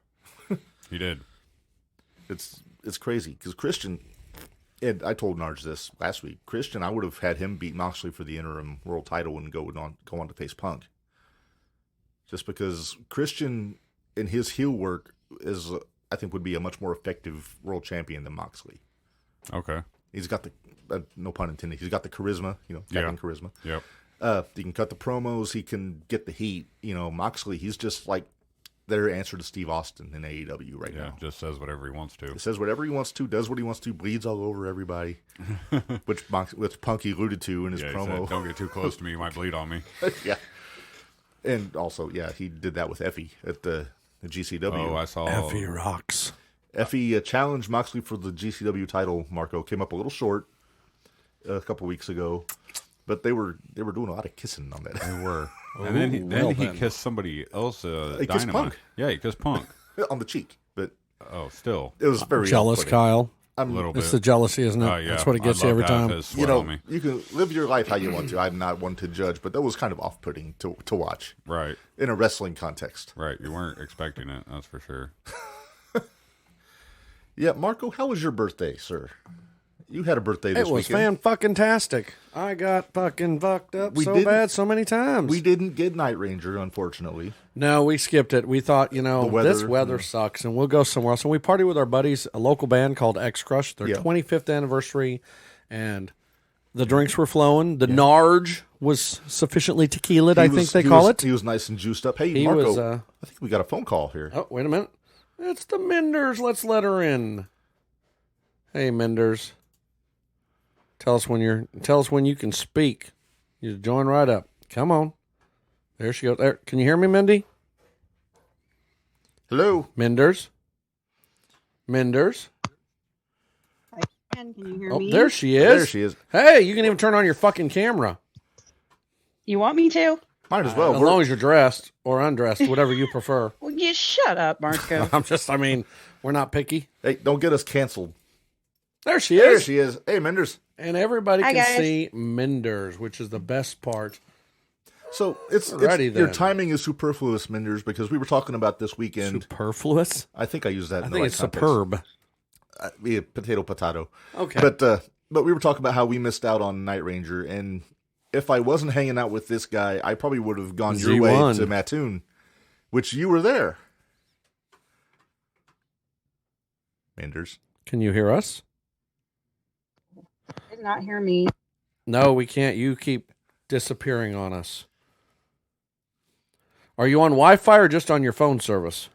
he did. It's crazy because Christian, and I told Narge this last week. Christian, I would have had him beat Moxley for the interim world title and go on to face Punk. Just because Christian in his heel work is, I think, would be a much more effective world champion than Moxley. Okay. He's got the no pun intended. He's got the charisma, Captain Charisma. Yep. He can cut the promos. He can get the heat. Moxley, he's just like their answer to Steve Austin in AEW right now. Just says whatever he wants to. He says whatever he wants to, does what he wants to, bleeds all over everybody, which Punk alluded to in his promo. He said, don't get too close to me. You might bleed on me. Yeah. And also, he did that with Effie at the GCW. Oh, I saw. Effie rocks. Effie challenged Moxley for the GCW title. Marco came up a little short a couple weeks ago, but they were doing a lot of kissing on that. They were. And then he kissed somebody else. He kissed Punk. Yeah, he kissed Punk. On the cheek, but still. It was very jealous, off-putting. Kyle. A little bit. It's the jealousy, isn't it? Yeah. That's what it gets I'd you love every to have time. his sweat on me. You can live your life how you want to. I'm not one to judge, but that was kind of off-putting to watch. Right. In a wrestling context. Right. You weren't expecting it, that's for sure. Yeah, Marco, how was your birthday, sir? You had a birthday this It was weekend. fan-fucking-tastic. I got fucking fucked up bad so many times. We didn't get Night Ranger, unfortunately. No, we skipped it. We thought, this weather sucks, and we'll go somewhere else. And we partied with our buddies, a local band called X Crush, their 25th anniversary, and the drinks were flowing. The Narge was sufficiently tequila, I think they call it. He was nice and juiced up. Hey, Marco, I think we got a phone call here. Oh, wait a minute. It's the Menders. Let's let her in. Hey, Menders. Tell us when you can speak. You join right up. Come on. There she goes. There. Can you hear me, Mindy? Hello, Menders. Menders. Can you hear me? There she is. There she is. Hey, you can even turn on your fucking camera. You want me to? Might as well. As long as you're dressed or undressed, whatever you prefer. Well, you shut up, Marco. We're not picky. Hey, don't get us canceled. There she There is. she is. Hey, Menders. And everybody Hi, can guys. see Menders, which is the best part. So Ready your then. timing is superfluous, Menders, because we were talking about this weekend. Superfluous? I think I used that. I in think the it's right context. superb. Yeah, potato. Okay. But we were talking about how we missed out on Night Ranger, and if I wasn't hanging out with this guy, I probably would have gone your way Z1. to Mattoon, which you were there. Menders. Can you hear us? Did not hear me. No, we can't. You keep disappearing on us. Are you on Wi-Fi or just on your phone service?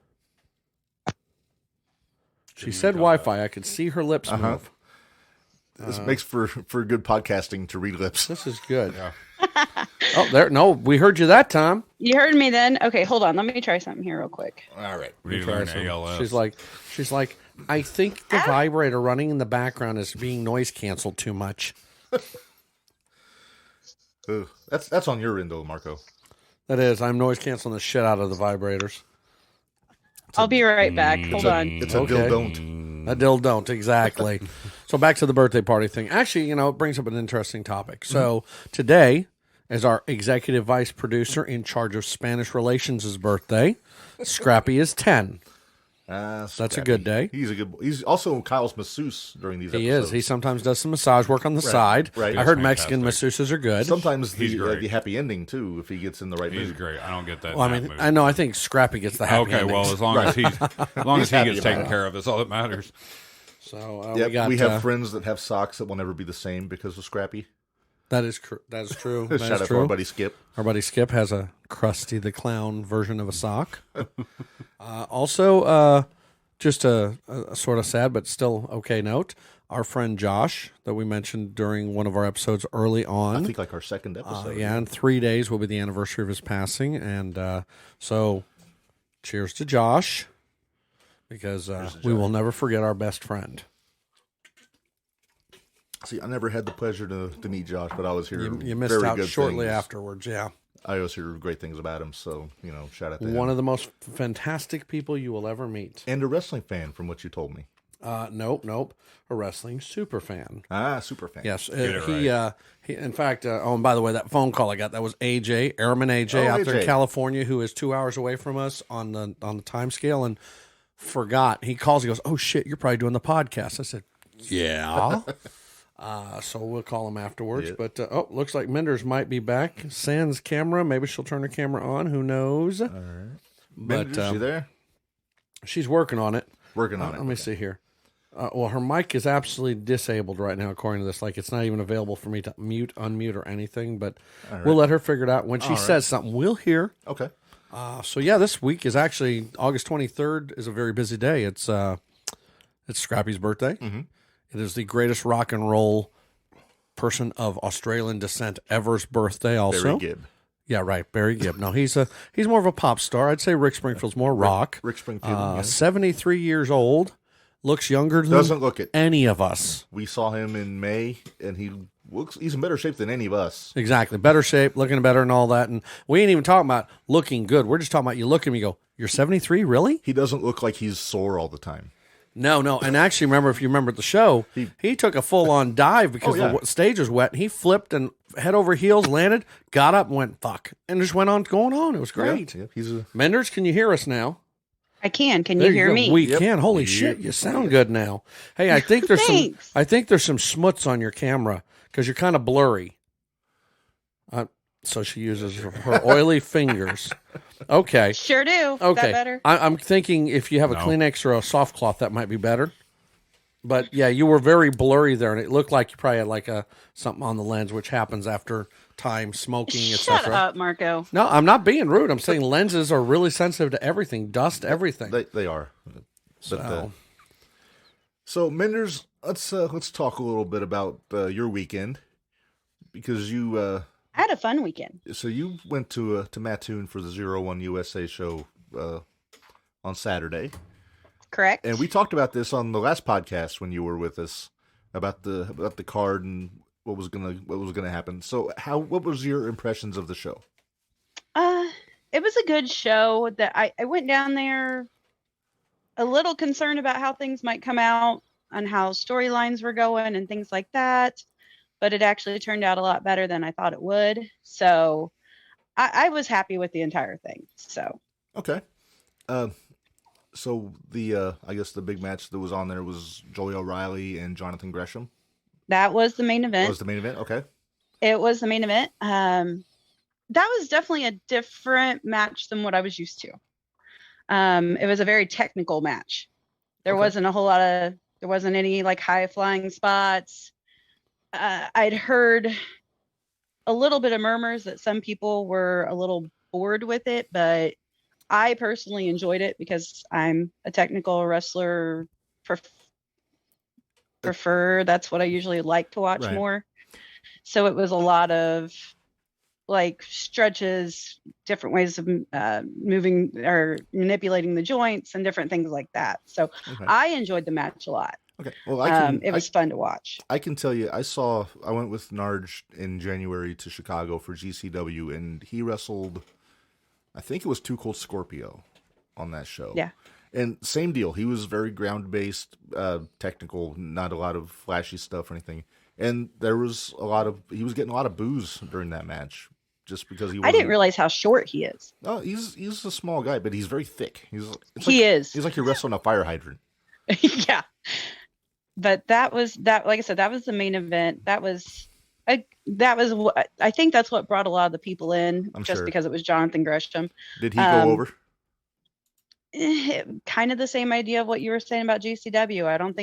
She said Wi-Fi. I could see her lips move. This makes for good podcasting to read lips. This is good. Oh, there. No, we heard you that time. You heard me then? Okay, hold on. Let me try something here real quick. All right. We need to learn ALS. She's like, I think the vibrator running in the background is being noise canceled too much. Ugh. That's on your end, though, Marco. That is, I'm noise canceling the shit out of the vibrators. I'll be right back. Hold on. It's a Okay. dill don't. A dill don't, exactly. So back to the birthday party thing. Actually, it brings up an interesting topic. So today is our executive vice producer in charge of Spanish relations' birthday. Scrappy is 10. That's a good day. He's also Kyle's masseuse during these He episodes. is. He sometimes does some massage work on the side. right. I heard He's Mexican fantastic. masseuses are good. Sometimes He's great. the happy ending, too, if he gets in the right He's mood. great. I don't get that. Well, I in that mean, movie. I know. I think Scrappy gets the happy Okay, well, endings. as long as he happy gets about taken it. care of, that's all that matters. So Yep, we we got. have friends that have socks that will never be the same because of Scrappy. That is true. That is true. That Shout is out to true. our buddy Skip. Our buddy Skip has a Krusty the Clown version of a sock. Also, just a sort of sad but still okay note. Our friend Josh, that we mentioned during one of our episodes early on. I think like our second episode. In 3 days will be the anniversary of his passing. And so cheers to Josh, because we will never forget our best friend. See, I never had the pleasure to meet Josh, but I was here. You missed very out good shortly things. afterwards, yeah. I always hear great things about him, so, shout out to him. One of the most fantastic people you will ever meet. And a wrestling fan, from what you told me. Nope. A wrestling super fan. Super fan. Yes, it he. In fact, and by the way, that phone call I got, that was AJ, Airman AJ, Oh, out there in AJ. California, who is 2 hours away from us on the time scale, and forgot. He calls. He goes, "Oh shit, you're probably doing the podcast." I said, "Yeah." So we'll call him afterwards. Yeah. But looks like Menders might be back. Sans camera. Maybe she'll turn her camera on. Who knows? All right. But Is she there? she's working on it. Working on it. Let me see here. Well, her mic is absolutely disabled right now, according to this. Like, it's not even available for me to mute, unmute, or anything. But we'll let her figure it out. When she says something, we'll hear. Okay. So yeah, this week is actually August 23rd is a very busy day. It's Scrappy's birthday. Mm-hmm. It is the greatest rock and roll person of Australian descent ever's birthday. Also, Barry Gibb. Yeah, right, Barry Gibb. No, he's more of a pop star. I'd say Rick Springfield's more rock. Rick Springfield. 73 years old, looks younger than Doesn't look it. any of us. We saw him in May, and he's in better shape than any of us. Exactly, better shape, looking better, and all that. And we ain't even talking about looking good. We're just talking about you look at me, and go, "You're 73, really?" He doesn't look like he's sore all the time. No. And actually, if you remember at the show, he took a full-on dive because Oh, yeah. the stage was wet. And he flipped and head over heels, landed, got up, and went, fuck. And just went on going on. It was great. Yeah, he's a Menders, can you hear us now? I can. Can There you hear go. me? We Yep. can. Holy Yep. shit, you sound good now. Hey, I think there's Thanks. some smuts on your camera because you're kind of blurry. So she uses her oily fingers. Okay. Sure do. Okay. That better? I'm thinking if you have a No. Kleenex or a soft cloth, that might be better. But yeah, you were very blurry there, and it looked like you probably had like something on the lens, which happens after time, smoking, Shut etc. up, Marco. No, I'm not being rude. I'm saying lenses are really sensitive to everything, dust, everything. they are. But, so Menders, let's talk a little bit about your weekend, because you I had a fun weekend. so you went to Mattoon for the 01 USA show on Saturday. Correct? And we talked about this on the last podcast when you were with us about the card and what was gonna happen. So what was your impressions of the show? it was a good show. That I went down there a little concerned about how things might come out and how storylines were going and things like that. But it actually turned out a lot better than I thought it would. So I was happy with the entire thing. So Okay. Uh, so the I guess the big match that was on there was Joey O'Reilly and Jonathan Gresham. that was the main event. Was the main event? Okay. It was the main event. That was definitely a different match than what I was used to. It was a very technical match. There Okay. wasn't any like high flying spots. I'd heard a little bit of murmurs that some people were a little bored with it, but I personally enjoyed it because I'm a technical wrestler. Prefer that's what I usually like to watch Right. more. So it was a lot of like stretches, different ways of moving or manipulating the joints and different things like that. So Okay. I enjoyed the match a lot. Okay. Well, it was fun to watch. I can tell you, I went with Narj in January to Chicago for GCW, and he wrestled, I think it was Too Cold Scorpio on that show. Yeah. And same deal. He was very ground-based, technical, not a lot of flashy stuff or anything. And he was getting a lot of boos during that match, just because I didn't realize how short he is. Oh, he's a small guy, but he's very thick. He's like you're wrestling a fire hydrant. Yeah. But that was like I said, that was the main event. I think that's what brought a lot of the people in, I'm just sure. because it was Jonathan Gresham. Did he go over? Kind of the same idea of what you were saying about GCW. I don't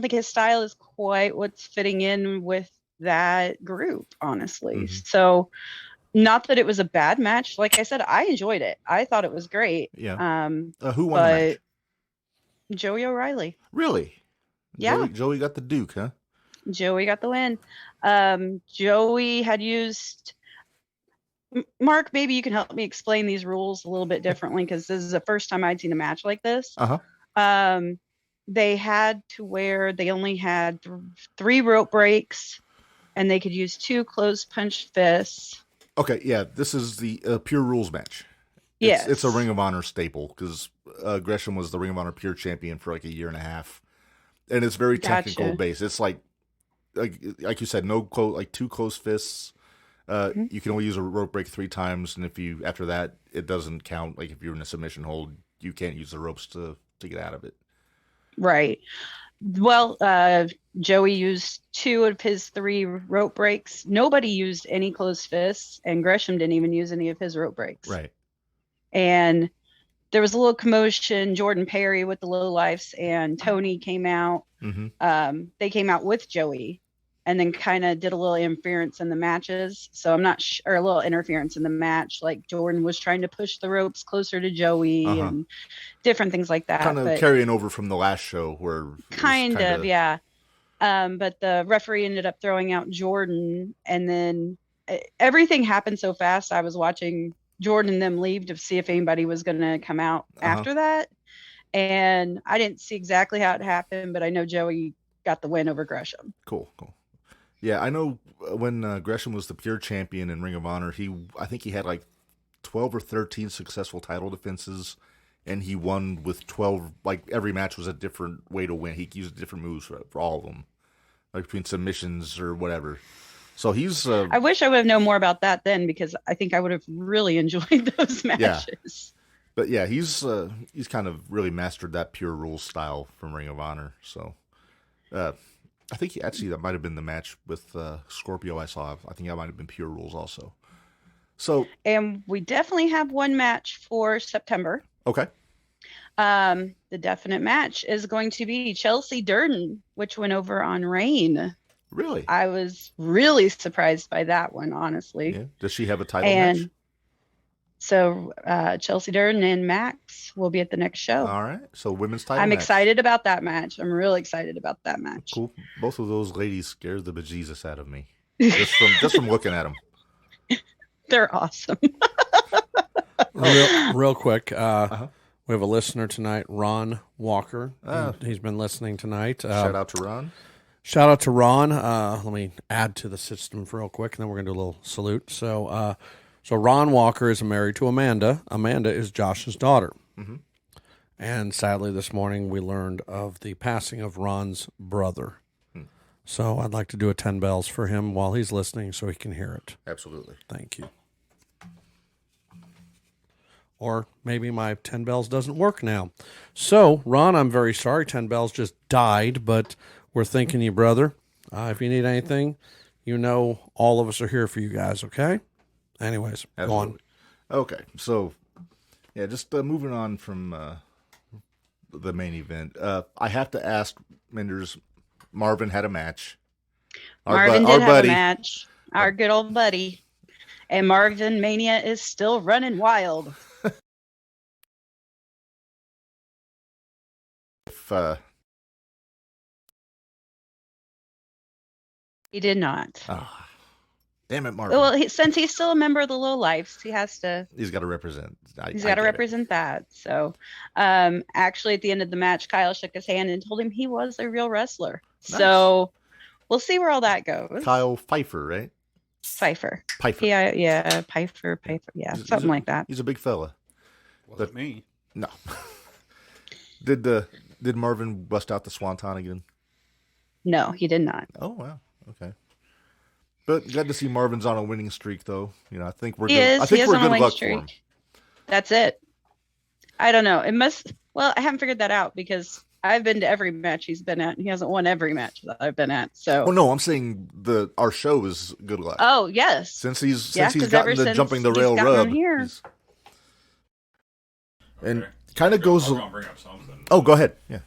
think his style is quite what's fitting in with that group, honestly. Mhm. So, not that it was a bad match. Like I said, I enjoyed it. I thought it was great. Yeah. But Who won the match? Joey O'Reilly. Really? Yeah. Joey got the Duke, huh? Joey got the win. Joey had used. Mark, maybe you can help me explain these rules a little bit differently, because this is the first time I'd seen a match like this. Uh-huh. They had to where they only had 3 rope breaks, and they could use 2 closed punch fists. Okay, yeah, this is the Pure Rules match. Yes. It's a Ring of Honor staple, because Gresham was the Ring of Honor Pure Champion for like a year and a half. And it's very technical Gotcha. based. It's like you said, like 2 closed fists. You can only use a rope break 3 times, and after that, it doesn't count. Like if you're in a submission hold, you can't use the ropes to get out of it. Right. Well, Joey used 2 of his 3 rope breaks. Nobody used any closed fists, and Gresham didn't even use any of his rope breaks. Right. And there was a little commotion. Jordan Perry with the Lowlifes and Tony came out. Mm-hmm. They came out with Joey, and then kind of did a little interference in the matches. So I'm not sure, a little interference in the match. Like Jordan was trying to push the ropes closer to Joey and different things like that. Kind of carrying over from the last show where. Kind of, yeah. But the referee ended up throwing out Jordan, and then everything happened so fast. I was watching Jordan and them leave to see if anybody was going to come out after that. And I didn't see exactly how it happened, but I know Joey got the win over Gresham. Cool. Yeah, I know when Gresham was the Pure Champion in Ring of Honor, I think he had like 12 or 13 successful title defenses, and he won with 12. Like every match was a different way to win. He used different moves for all of them, like between submissions or whatever. So he's. I wish I would have known more about that then, because I think I would have really enjoyed those matches. But yeah, he's kind of really mastered that Pure Rules style from Ring of Honor. So. I think that might have been the match with Scorpio I saw. I think that might have been Pure Rules also. So, and we definitely have one match for September. Okay. The definite match is going to be Chelsea Durden, which went over on Rain. Really? I was really surprised by that one, honestly. Yeah. Does she have a title match? So Chelsea Durden and Max will be at the next show. All right. So women's title I'm match. excited about that match. I'm really excited about that match. Cool. Both of those ladies scared the bejesus out of me. Just from looking at them. They're awesome. real quick. We have a listener tonight, Ron Walker. He's been listening tonight. Shout out to Ron. Shout out to Ron. Let me add to the system real quick, and then we're going to do a little salute. So So Ron Walker is married to Amanda. Amanda is Josh's daughter. Mm-hmm. And sadly, this morning we learned of the passing of Ron's brother. So I'd like to do a 10 bells for him while he's listening so he can hear it. Absolutely. Thank you. Or maybe my 10 bells doesn't work now. So, Ron, I'm very sorry. 10 bells just died, but we're thinking you, brother. If you need anything, you know all of us are here for you guys, okay? Anyways, Absolutely. Go on. Okay, so, yeah, just moving on from the main event. I have to ask, Menders, Marvin had a match. Marvin did have a match. Our good old buddy. And Marvin Mania is still running wild. He did not. Damn it, Marvin. Well, since he's still a member of the Low Lifes, he has to. He's got to represent. He's got to represent that. So, actually, at the end of the match, Kyle shook his hand and told him he was a real wrestler. Nice. So, we'll see where all that goes. Kyle Pfeiffer, right? Pfeiffer. Pfeiffer. Yeah, Pfeiffer. Yeah, something like that. He's a big fella. Wasn't me. No. Did Marvin bust out the Swanton again? No, he did not. Oh wow. Okay. But glad to see Marvin's on a winning streak, though. You know, I think we're he good. is. I think we're good luck streak. for him. That's it. I don't know. It must. Well, I haven't figured that out because I've been to every match he's been at. And he hasn't won every match that I've been at. So. Well, no, I'm saying our show is good luck. Oh yes. Since he's gotten the jumping the rail rub. And kind of goes. I'll bring up something. Oh, go ahead. Yeah.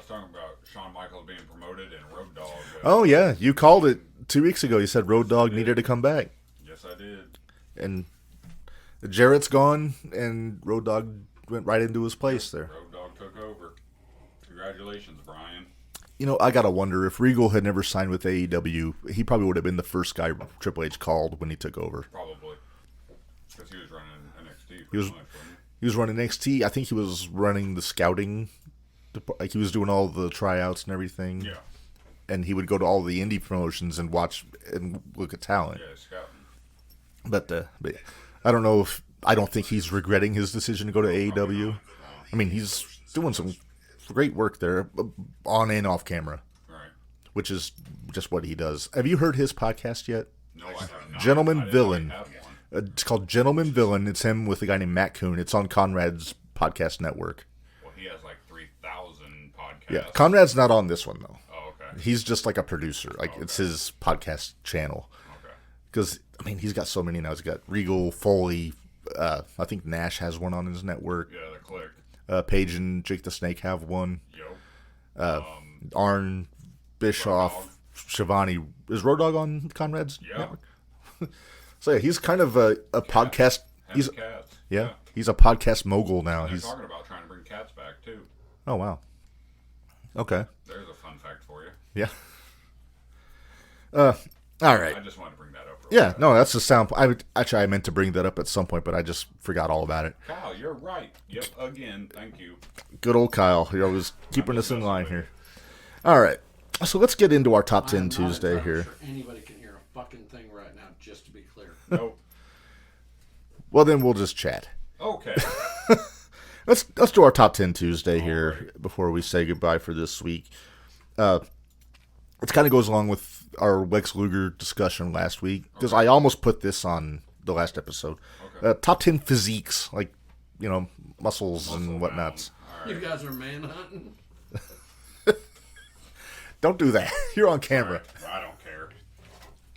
Talking about Shawn Michaels being promoted and Road Dogg. Oh yeah, you called it 2 weeks ago. You said Road Dogg needed to come back. Yes, I did. And Jarrett's gone, and Road Dogg went right into his place there. Road Dogg took over. Congratulations, Brian. You know, I gotta wonder if Regal had never signed with AEW, he probably would have been the first guy Triple H called when he took over. Probably, because he was running NXT. He was running NXT. I think he was running the scouting. Like he was doing all the tryouts and everything. Yeah. And he would go to all the indie promotions and watch and look at talent. Yeah, scouting. But I don't know if I don't think he's regretting his decision to go to AEW. I mean, he's doing some great work there, on and off camera. Right. Which is just what he does. Have you heard his podcast yet? No, I have not. Gentleman Villain. It's called Gentleman Villain. It's him with a guy named Matt Kuhn. It's on Conrad's podcast network. Well, he has like 3,000 podcasts. Yeah, Conrad's not on this one though. Oh, okay. He's just like a producer. Like it's his podcast channel. Okay. Because I mean, he's got so many now. He's got Regal, Foley. I think Nash has one on his network. Yeah, the Click. Paige and Jake the Snake have one. Yo. Arn, Bischoff, Shivani. Is Road Dogg on Conrad's network? So yeah, he's kind of a podcast. He's Cats. Yeah, he's a podcast mogul now. They're talking about trying to bring cats back too. Oh wow. Okay. There's a fun fact for you. Yeah. All right. I just wanted to bring that up. Yeah, no, that's the sound. I meant to bring that up at some point, but I just forgot all about it. Kyle, you're right. Yep, again, thank you. Good old Kyle. You're always keeping us in line here. All right, so let's get into our top 10 Tuesday here. Sure anybody can hear a fucking thing right now, just to be clear. Nope. Well, then we'll just chat. Okay. Let's do our top 10 Tuesday here before we say goodbye for this week. It kind of goes along with our Lex Luger discussion last week, because I almost put this on the last episode. Okay. Top 10 physiques, like, you know, muscles and whatnots. Right. You guys are manhunting? Don't do that. You're on camera. Right. I don't care.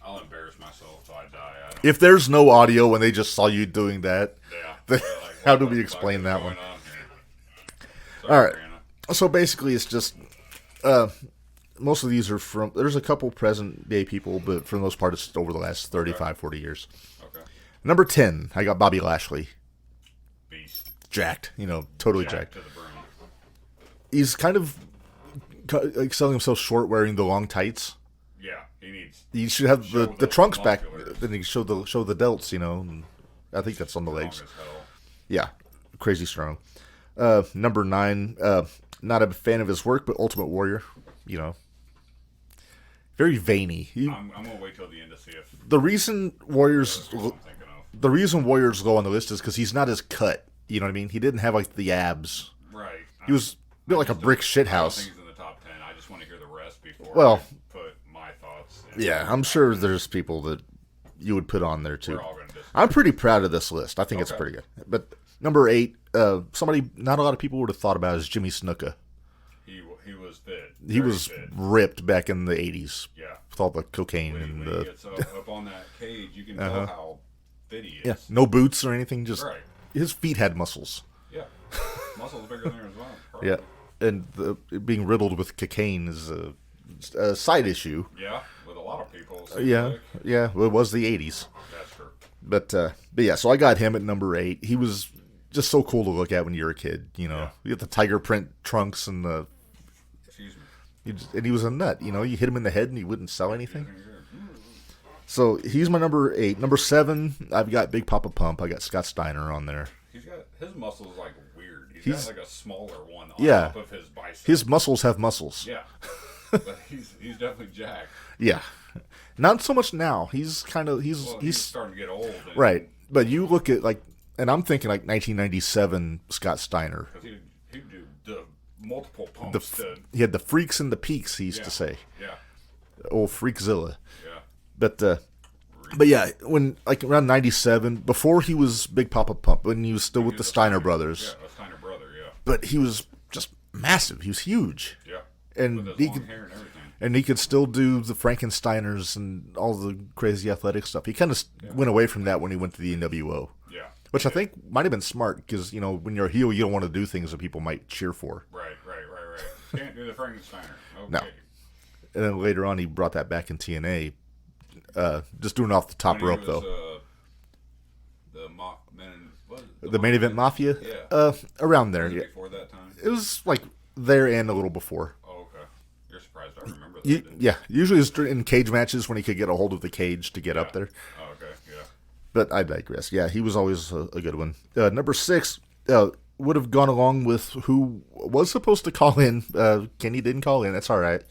I'll embarrass myself till I die. If there's no audio when they just saw you doing that, Yeah. how do we explain that one? Sorry, All right. Brianna. So basically, it's just most of these are from. There's a couple present day people, but for the most part, it's over the last 35, 40 years. Okay. Number 10, I got Bobby Lashley. Beast. Jacked, totally jacked. To the brim. He's kind of like selling himself short, wearing the long tights. Yeah, he needs. You should have Show the the trunks back. musculars. Then you show the delts. And I think that's on the legs. Strong as hell. Yeah, crazy strong. Number 9, not a fan of his work, but Ultimate Warrior. Very veiny. I'm gonna wait till the end to see if The reason Warrior's that's what I'm thinking the reason Warrior's low on the list is because he's not as cut. You know what I mean? He didn't have like the abs. Right. He was built like a brick shit I don't house. think he's in the top 10. I just want to hear the rest before Well, I put my thoughts. In. Yeah, I'm sure there's people that you would put on there too. We're all going to disagree. I'm pretty proud of this list. I think it's pretty good. But number 8, somebody not a lot of people would have thought about is Jimmy Snuka. He was fit. He was fit. ripped back in the 80s. Yeah. With all the cocaine When and he gets up on that cage, you can tell how fit he is. yeah, no boots or anything. Just Right. his feet had muscles. Yeah. Muscles bigger than there as well. Yeah, Perfect. and being riddled with cocaine is a side issue. Yeah, with a lot of people. it seems Yeah, like. yeah. Well, it was the 80s. That's true. But yeah, so I got him at number 8. He was just so cool to look at when you're a kid. You know, Yeah. you get the tiger print trunks and the. Excuse me. And he was a nut, you know. You hit him in the head and he wouldn't sell anything. So he's my number 8. Number 7, I've got Big Papa Pump. I got Scott Steiner on there. He's got his muscles like weird. He's- got like a smaller one on Yeah. top of his bicep. His muscles have muscles. Yeah. But he's definitely jacked. Yeah. Not so much now. He's kind of he's Well, he's starting to get old. And, right. But you look at like, and I'm thinking like 1997 Scott Steiner. Because he'd do the multiple The pumps. he had the freaks and the peaks. He used Yeah. to say, Yeah. "Oh, Freakzilla." Yeah. But yeah, when like around 97, before he was Big Papa Pump, when he was still with the Steiner brothers, Yeah, a Steiner brother, yeah. but he was just massive. He was huge, Yeah. and With his he long could hair and everything. and he could still do the Frankensteiners and all the crazy athletic stuff. He kind of went away from that when he went to the NWO. Yeah. Which I think might have been smart because, you know, when you're a heel, you don't want to do things that people might cheer for. Right. Can't do the Frankensteiner. Okay. No. And then later on, he brought that back in TNA, just doing it off the top When he rope, was, though. the Main Event Mafia? Yeah. Around there. Was it Yeah. before that time? It was like there and a little before. Oh, okay. You're surprised I remember that. didn't you? Yeah, usually it's in cage matches when he could get a hold of the cage to get up there. Oh, okay. Yeah. But I digress. Yeah, he was always a good one. Number 6 would have gone along with who was supposed to call in. Kenny didn't call in. That's all right.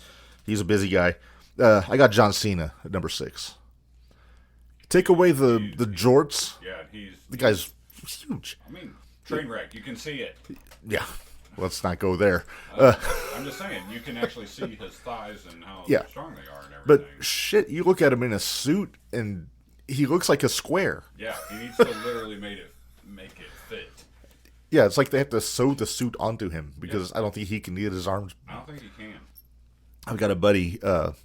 He's a busy guy. I got John Cena at number 6. Take away the jorts. Yeah. The guy's huge. I mean, train wreck. You can see it. Yeah. Let's not go there. I'm just saying, you can actually see his thighs and how Yeah. strong they are and But everything. shit, you look at him in a suit and he looks like a square. Yeah, he needs to literally make it fit. Yeah, it's like they have to sew the suit onto him because I don't think he can get his arms. I don't think he can. I've got a buddy,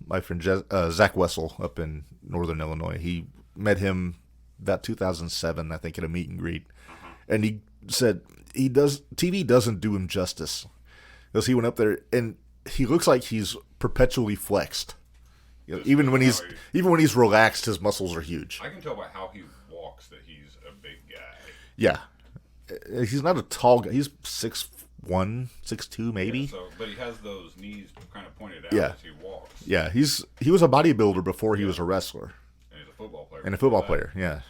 my friend Zach Wessel up in Northern Illinois. He met him about 2007, I think, at a meet and greet. And he said TV doesn't do him justice. Because he went up there and he looks like he's perpetually flexed. You know, even when he's relaxed, his muscles are huge. I can tell by how he walks that he's a big guy. Yeah. He's not a tall guy. He's 6'1", 6'2", maybe. Yeah, but he has those knees kind of pointed out Yeah. as he walks. Yeah, he was a bodybuilder before he was a wrestler. And he's a football player. And a football player, yeah.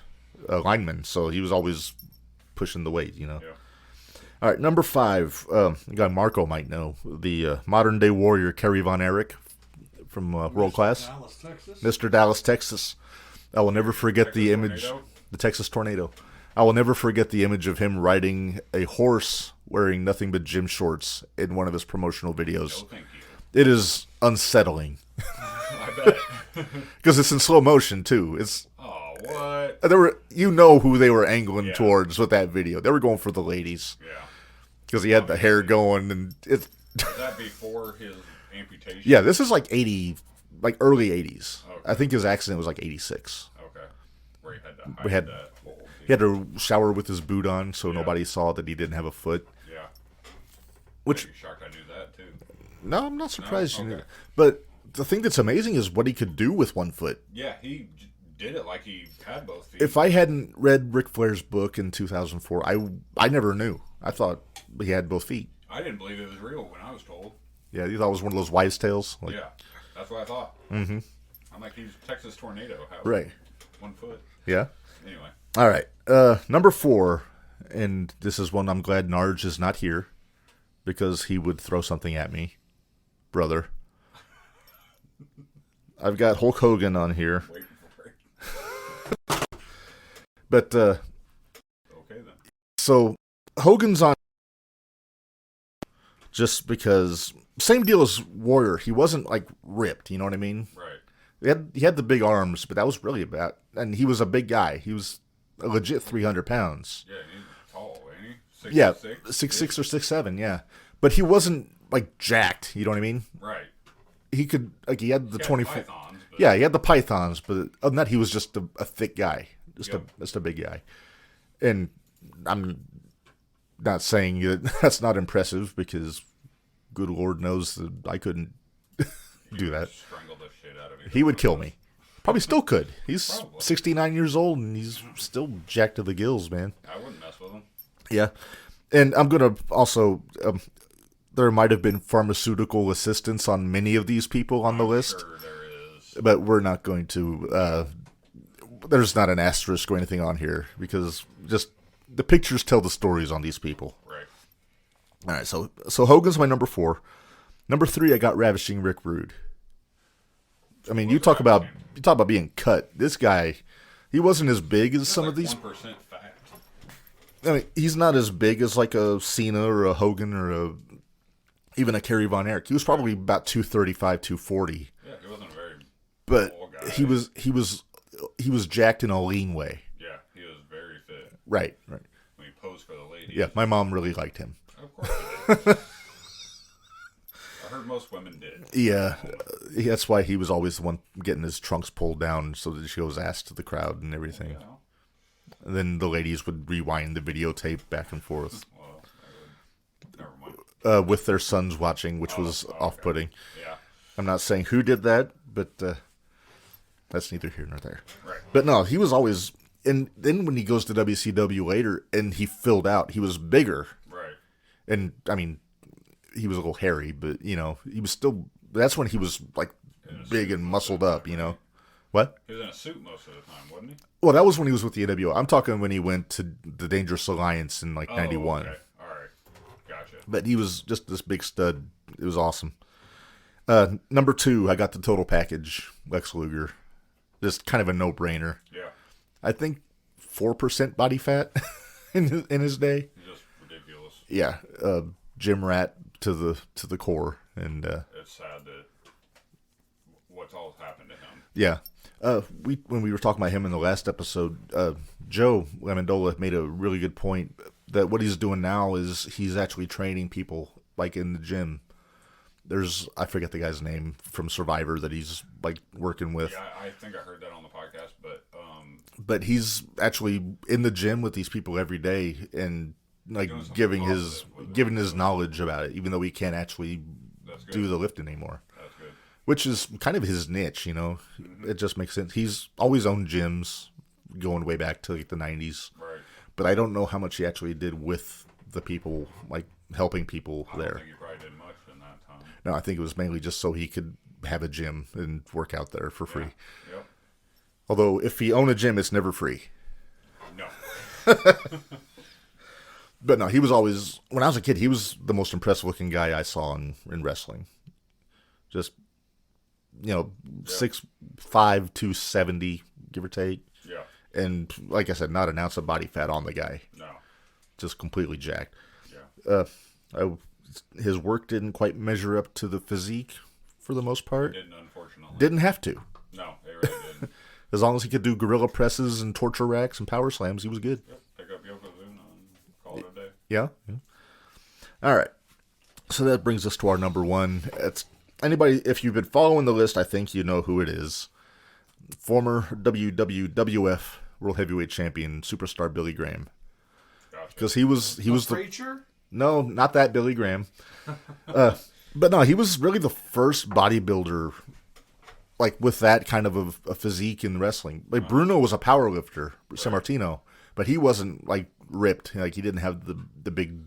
A lineman, so he was always pushing the weight, you know. Yeah. All right, number 5, a guy Marco might know, the modern-day warrior Kerry Von Erich from World Class. Dallas, Texas. Mr. Dallas, Texas. I will never forget the image. Tornado? The Texas Tornado. I will never forget the image of him riding a horse wearing nothing but gym shorts in one of his promotional videos. No, thank you. It is unsettling. I bet. Because it's in slow motion, too. It's Oh, what? They were, you know who they were angling Yeah. towards with that video. They were going for the ladies Yeah. because he had the hair going, and it's Was that before his amputation? yeah. This is like 80, like early 80s. Okay. I think his accident was like 86. Okay. Where he had to We hide had- that hole. He had to shower with his boot on, so nobody saw that he didn't have a foot. Yeah. Which You're shocked I knew that, too. no, I'm not surprised. You Okay. knew that. But the thing that's amazing is what he could do with one foot. Yeah, he did it like he had both feet. If I hadn't read Ric Flair's book in 2004, I never knew. I thought he had both feet. I didn't believe it was real when I was told. Yeah, you thought it was one of those wives' tales. Like, Yeah, that's what I thought. Mm-hmm. I'm like, he's Texas Tornado. How Right. 1 foot. Yeah. Anyway. All right. Number 4, and this is one I'm glad Narge is not here because he would throw something at me. Brother. I've got Hulk Hogan on here. Waiting for it. But Okay then. so Hogan's on just because same deal as Warrior. He wasn't like ripped, you know what I mean? Right. He had the big arms, but that was really about. And he was a big guy. He was a legit 300 pounds. Yeah, he's tall, ain't he? 6'6"? Yeah, 6'6" or 6'7", yeah. But he wasn't like jacked, you know what I mean? Right. He could like he had the He's got 24. pythons, but Yeah, he had the pythons, but other than that, he was just a thick guy, just a big guy. And I'm not saying that that's not impressive because good Lord knows that I couldn't do that. strangle the shit out of you. He would kill me. Probably still could. He's Probably. 69 years old and he's still jacked to the gills, man. I wouldn't mess with him. Yeah. And I'm going to also, there might have been pharmaceutical assistance on many of these people on the list, Sure there is. but we're not going to, there's not an asterisk or anything on here because just the pictures tell the stories on these people. Right. All right. So Hogan's my number 4. Number 3, I got Ravishing Rick Rude. I mean, you talk about being cut. This guy, he wasn't as big as some like of these. 1% fat. I mean, he's not as big as like a Cena or a Hogan or even a Kerry Von Erich. He was probably about 235, 240. Yeah, he wasn't a very But tall guy. he was jacked in a lean way. Yeah, he was very fit. Right. When he posed for the ladies. Yeah, my mom really liked him. Of course he did. I heard most women did. Yeah, that's why he was always the one getting his trunks pulled down so that he shows ass to the crowd and everything. You know? And then the ladies would rewind the videotape back and forth Well, never mind. with their sons watching, which was off-putting. Yeah. I'm not saying who did that, but that's neither here nor there. Right. But no, he was always. And then when he goes to WCW later and he filled out, he was bigger. Right. And I mean, he was a little hairy, but you know, he was still. That's when he was like big and muscled up, you know. What? He was in a suit most of the time, wasn't he? Well, that was when he was with the NWO. I'm talking when he went to the Dangerous Alliance in like '91. Okay. All right. Gotcha. But he was just this big stud. It was awesome. Number 2, I got the total package, Lex Luger. Just kind of a no-brainer. Yeah. I think 4% body fat in his day. He's just ridiculous. Yeah, gym rat to the core, and It's sad that what's all happened to him. yeah. When we were talking about him in the last episode, Joe Lamondola made a really good point that what he's doing now is he's actually training people like in the gym. There's I forget the guy's name from Survivor that he's like working with. Yeah, I think I heard that on the podcast, But he's actually in the gym with these people every day and like Doing something giving positive with it. his knowledge about it, even though he can't actually that's good. do the lifting anymore. That's good. Which is kind of his niche, you know. It just makes sense. He's always owned gyms, going way back to like the '90s. Right. But I don't know how much he actually did with the people, like helping people I there. don't think he probably did much in that time. No, I think it was mainly just so he could have a gym and work out there for free. Yeah. Yep. Although if he owned a gym, it's never free. No. But no, he was always, when I was a kid, he was the most impressive looking guy I saw in wrestling. Just, 6'5", 270, give or take. Yeah. And like I said, not an ounce of body fat on the guy. No. Just completely jacked. Yeah. His work didn't quite measure up to the physique for the most part. Didn't, unfortunately. Didn't have to. No, they really didn't. As long as he could do gorilla presses and torture racks and power slams, he was good. Yep. Pick up Yokozuna and call it a day. Yeah. All right. So that brings us to our number 1. It's anybody, if you've been following the list, I think you know who it is. Former WWF World Heavyweight Champion, superstar Billy Graham. Gotcha. Because he was the Preacher? no, not that Billy Graham. But no, he was really the first bodybuilder, like with that kind of a physique in wrestling. Like Bruno was a power lifter, Sammartino, but he wasn't like ripped. Like he didn't have the big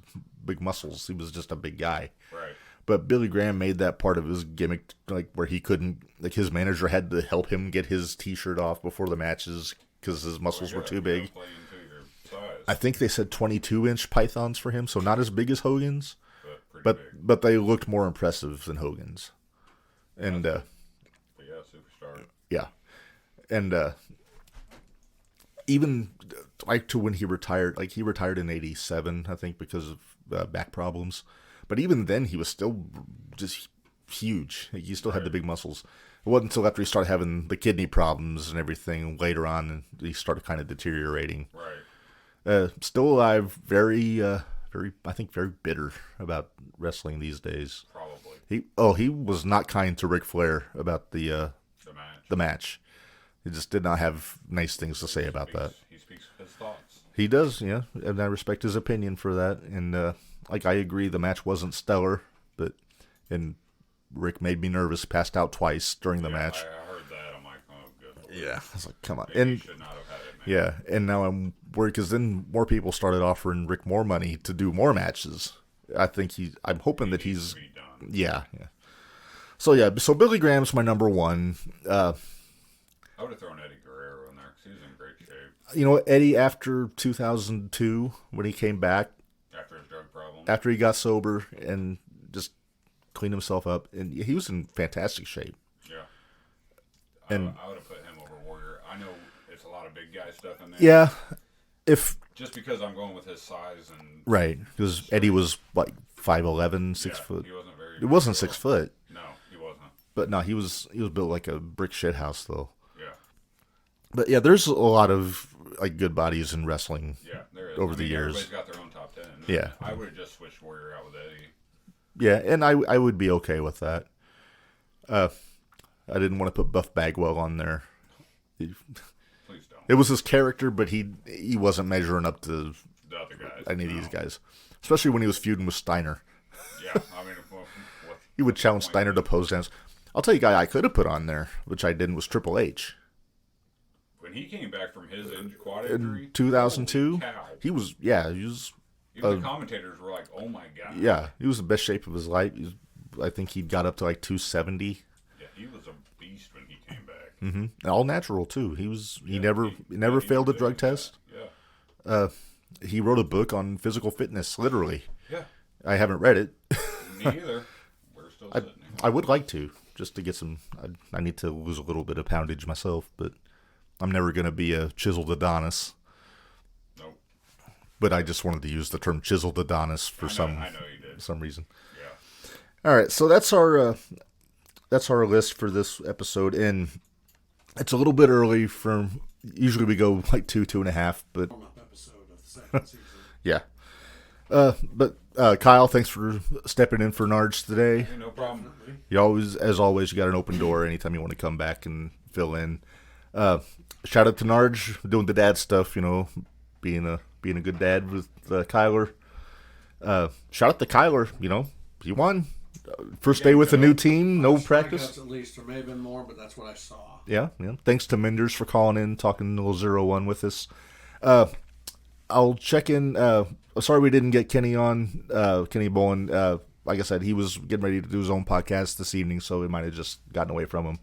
muscles. He was just a big guy. Right. But Billy Graham made that part of his gimmick, like where he couldn't, like his manager had to help him get his T-shirt off before the matches because his muscles were too big. Play into your size, I think they said 22-inch pythons for him, so not as big as Hogan's, but pretty big. but they looked more impressive than Hogan's. And But yeah, superstar. yeah, and even like to when he retired, like he retired in '87, I think, because of back problems. But even then, he was still just huge. Like, he still had the big muscles. It wasn't until after he started having the kidney problems and everything later on, and he started kind of deteriorating. Right. Still alive, very, I think, very bitter about wrestling these days. Probably. He was not kind to Ric Flair about the match. He just did not have nice things to say about that. He speaks his thoughts. He does, yeah, and I respect his opinion for that. And I agree, the match wasn't stellar, and Rick made me nervous. Passed out twice during the match. I heard that. I'm like, oh, good. Yeah, I was like, come on. Maybe And he should not have had it, man. yeah, and now I'm worried because then more people started offering Rick more money to do more matches. I'm hoping that he's To be done. yeah. So Billy Graham's my number one. I would have thrown Eddie Guerrero in there because he was in great shape You know, Eddie, after 2002, when he came back, after his drug problem. after he got sober and just cleaned himself up, and he was in fantastic shape. Yeah. And I would have put him over Warrior. I know it's a lot of big guy stuff in there. yeah, Just because I'm going with his size and right, because Eddie was like 5'11", 6 foot. He wasn't very. It wasn't 6 foot, No, he wasn't. but no, he was built like a brick shit house though. Yeah. But yeah, there's a lot of like good bodies in wrestling. Yeah, there is. Over the years. Everybody's got their own top 10. Yeah. I would have just switched Warrior out with Eddie. Yeah, and I would be okay with that. I didn't want to put Buff Bagwell on there. Please don't. It was his character, but he wasn't measuring up to The other guys. any of these guys, especially when he was feuding with Steiner. Yeah, I mean, He would challenge Steiner to pose dance. I'll tell you a guy I could have put on there, which I didn't, was Triple H. when he came back from his quad In injury, 2002, holy cow. he was Even the commentators were like, "Oh my god!" he was the best shape of his life. I think he got up to like 270. Yeah, he was a beast when he came back. Mm-hmm. All natural too. He never failed a drug test. Yeah, He wrote a book on physical fitness, literally. yeah. I haven't read it. Me either. We're still sitting here. I would like to, just to get some. I need to lose a little bit of poundage myself, but I'm never going to be a chiseled Adonis. Nope. But I just wanted to use the term chiseled Adonis for I know you did. some reason. Yeah. All right, so that's our list for this episode, and it's a little bit early from. Usually we go like 2.5, but Episode of the second season. yeah. But Kyle, thanks for stepping in for Nards today. Hey, no problem. You always, as always, you got an open door anytime you want to come back and fill in. Shout out to Narge doing the dad stuff, being a good dad with Kyler. Shout out to Kyler, he won. First day with a new team, no practice. Strikeouts at least, there may have been more, but that's what I saw. Yeah. Thanks to Menders for calling in, talking a little 0-1 with us. I'll check in. Sorry we didn't get Kenny on. Kenny Bowen, like I said, he was getting ready to do his own podcast this evening, so we might have just gotten away from him.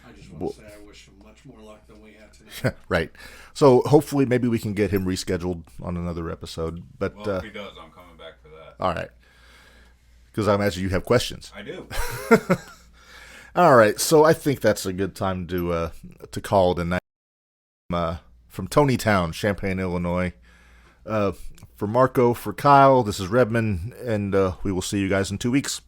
I just want to say I wish him much more luck than we had today. Right. So hopefully maybe we can get him rescheduled on another episode. But Well, if he does, I'm coming back for that. all right. Because I imagine you have questions. I do. All right. So I think that's a good time to call it a night. From Tonytown, Champaign, Illinois. For Marco, for Kyle, this is Redmond, and we will see you guys in 2 weeks.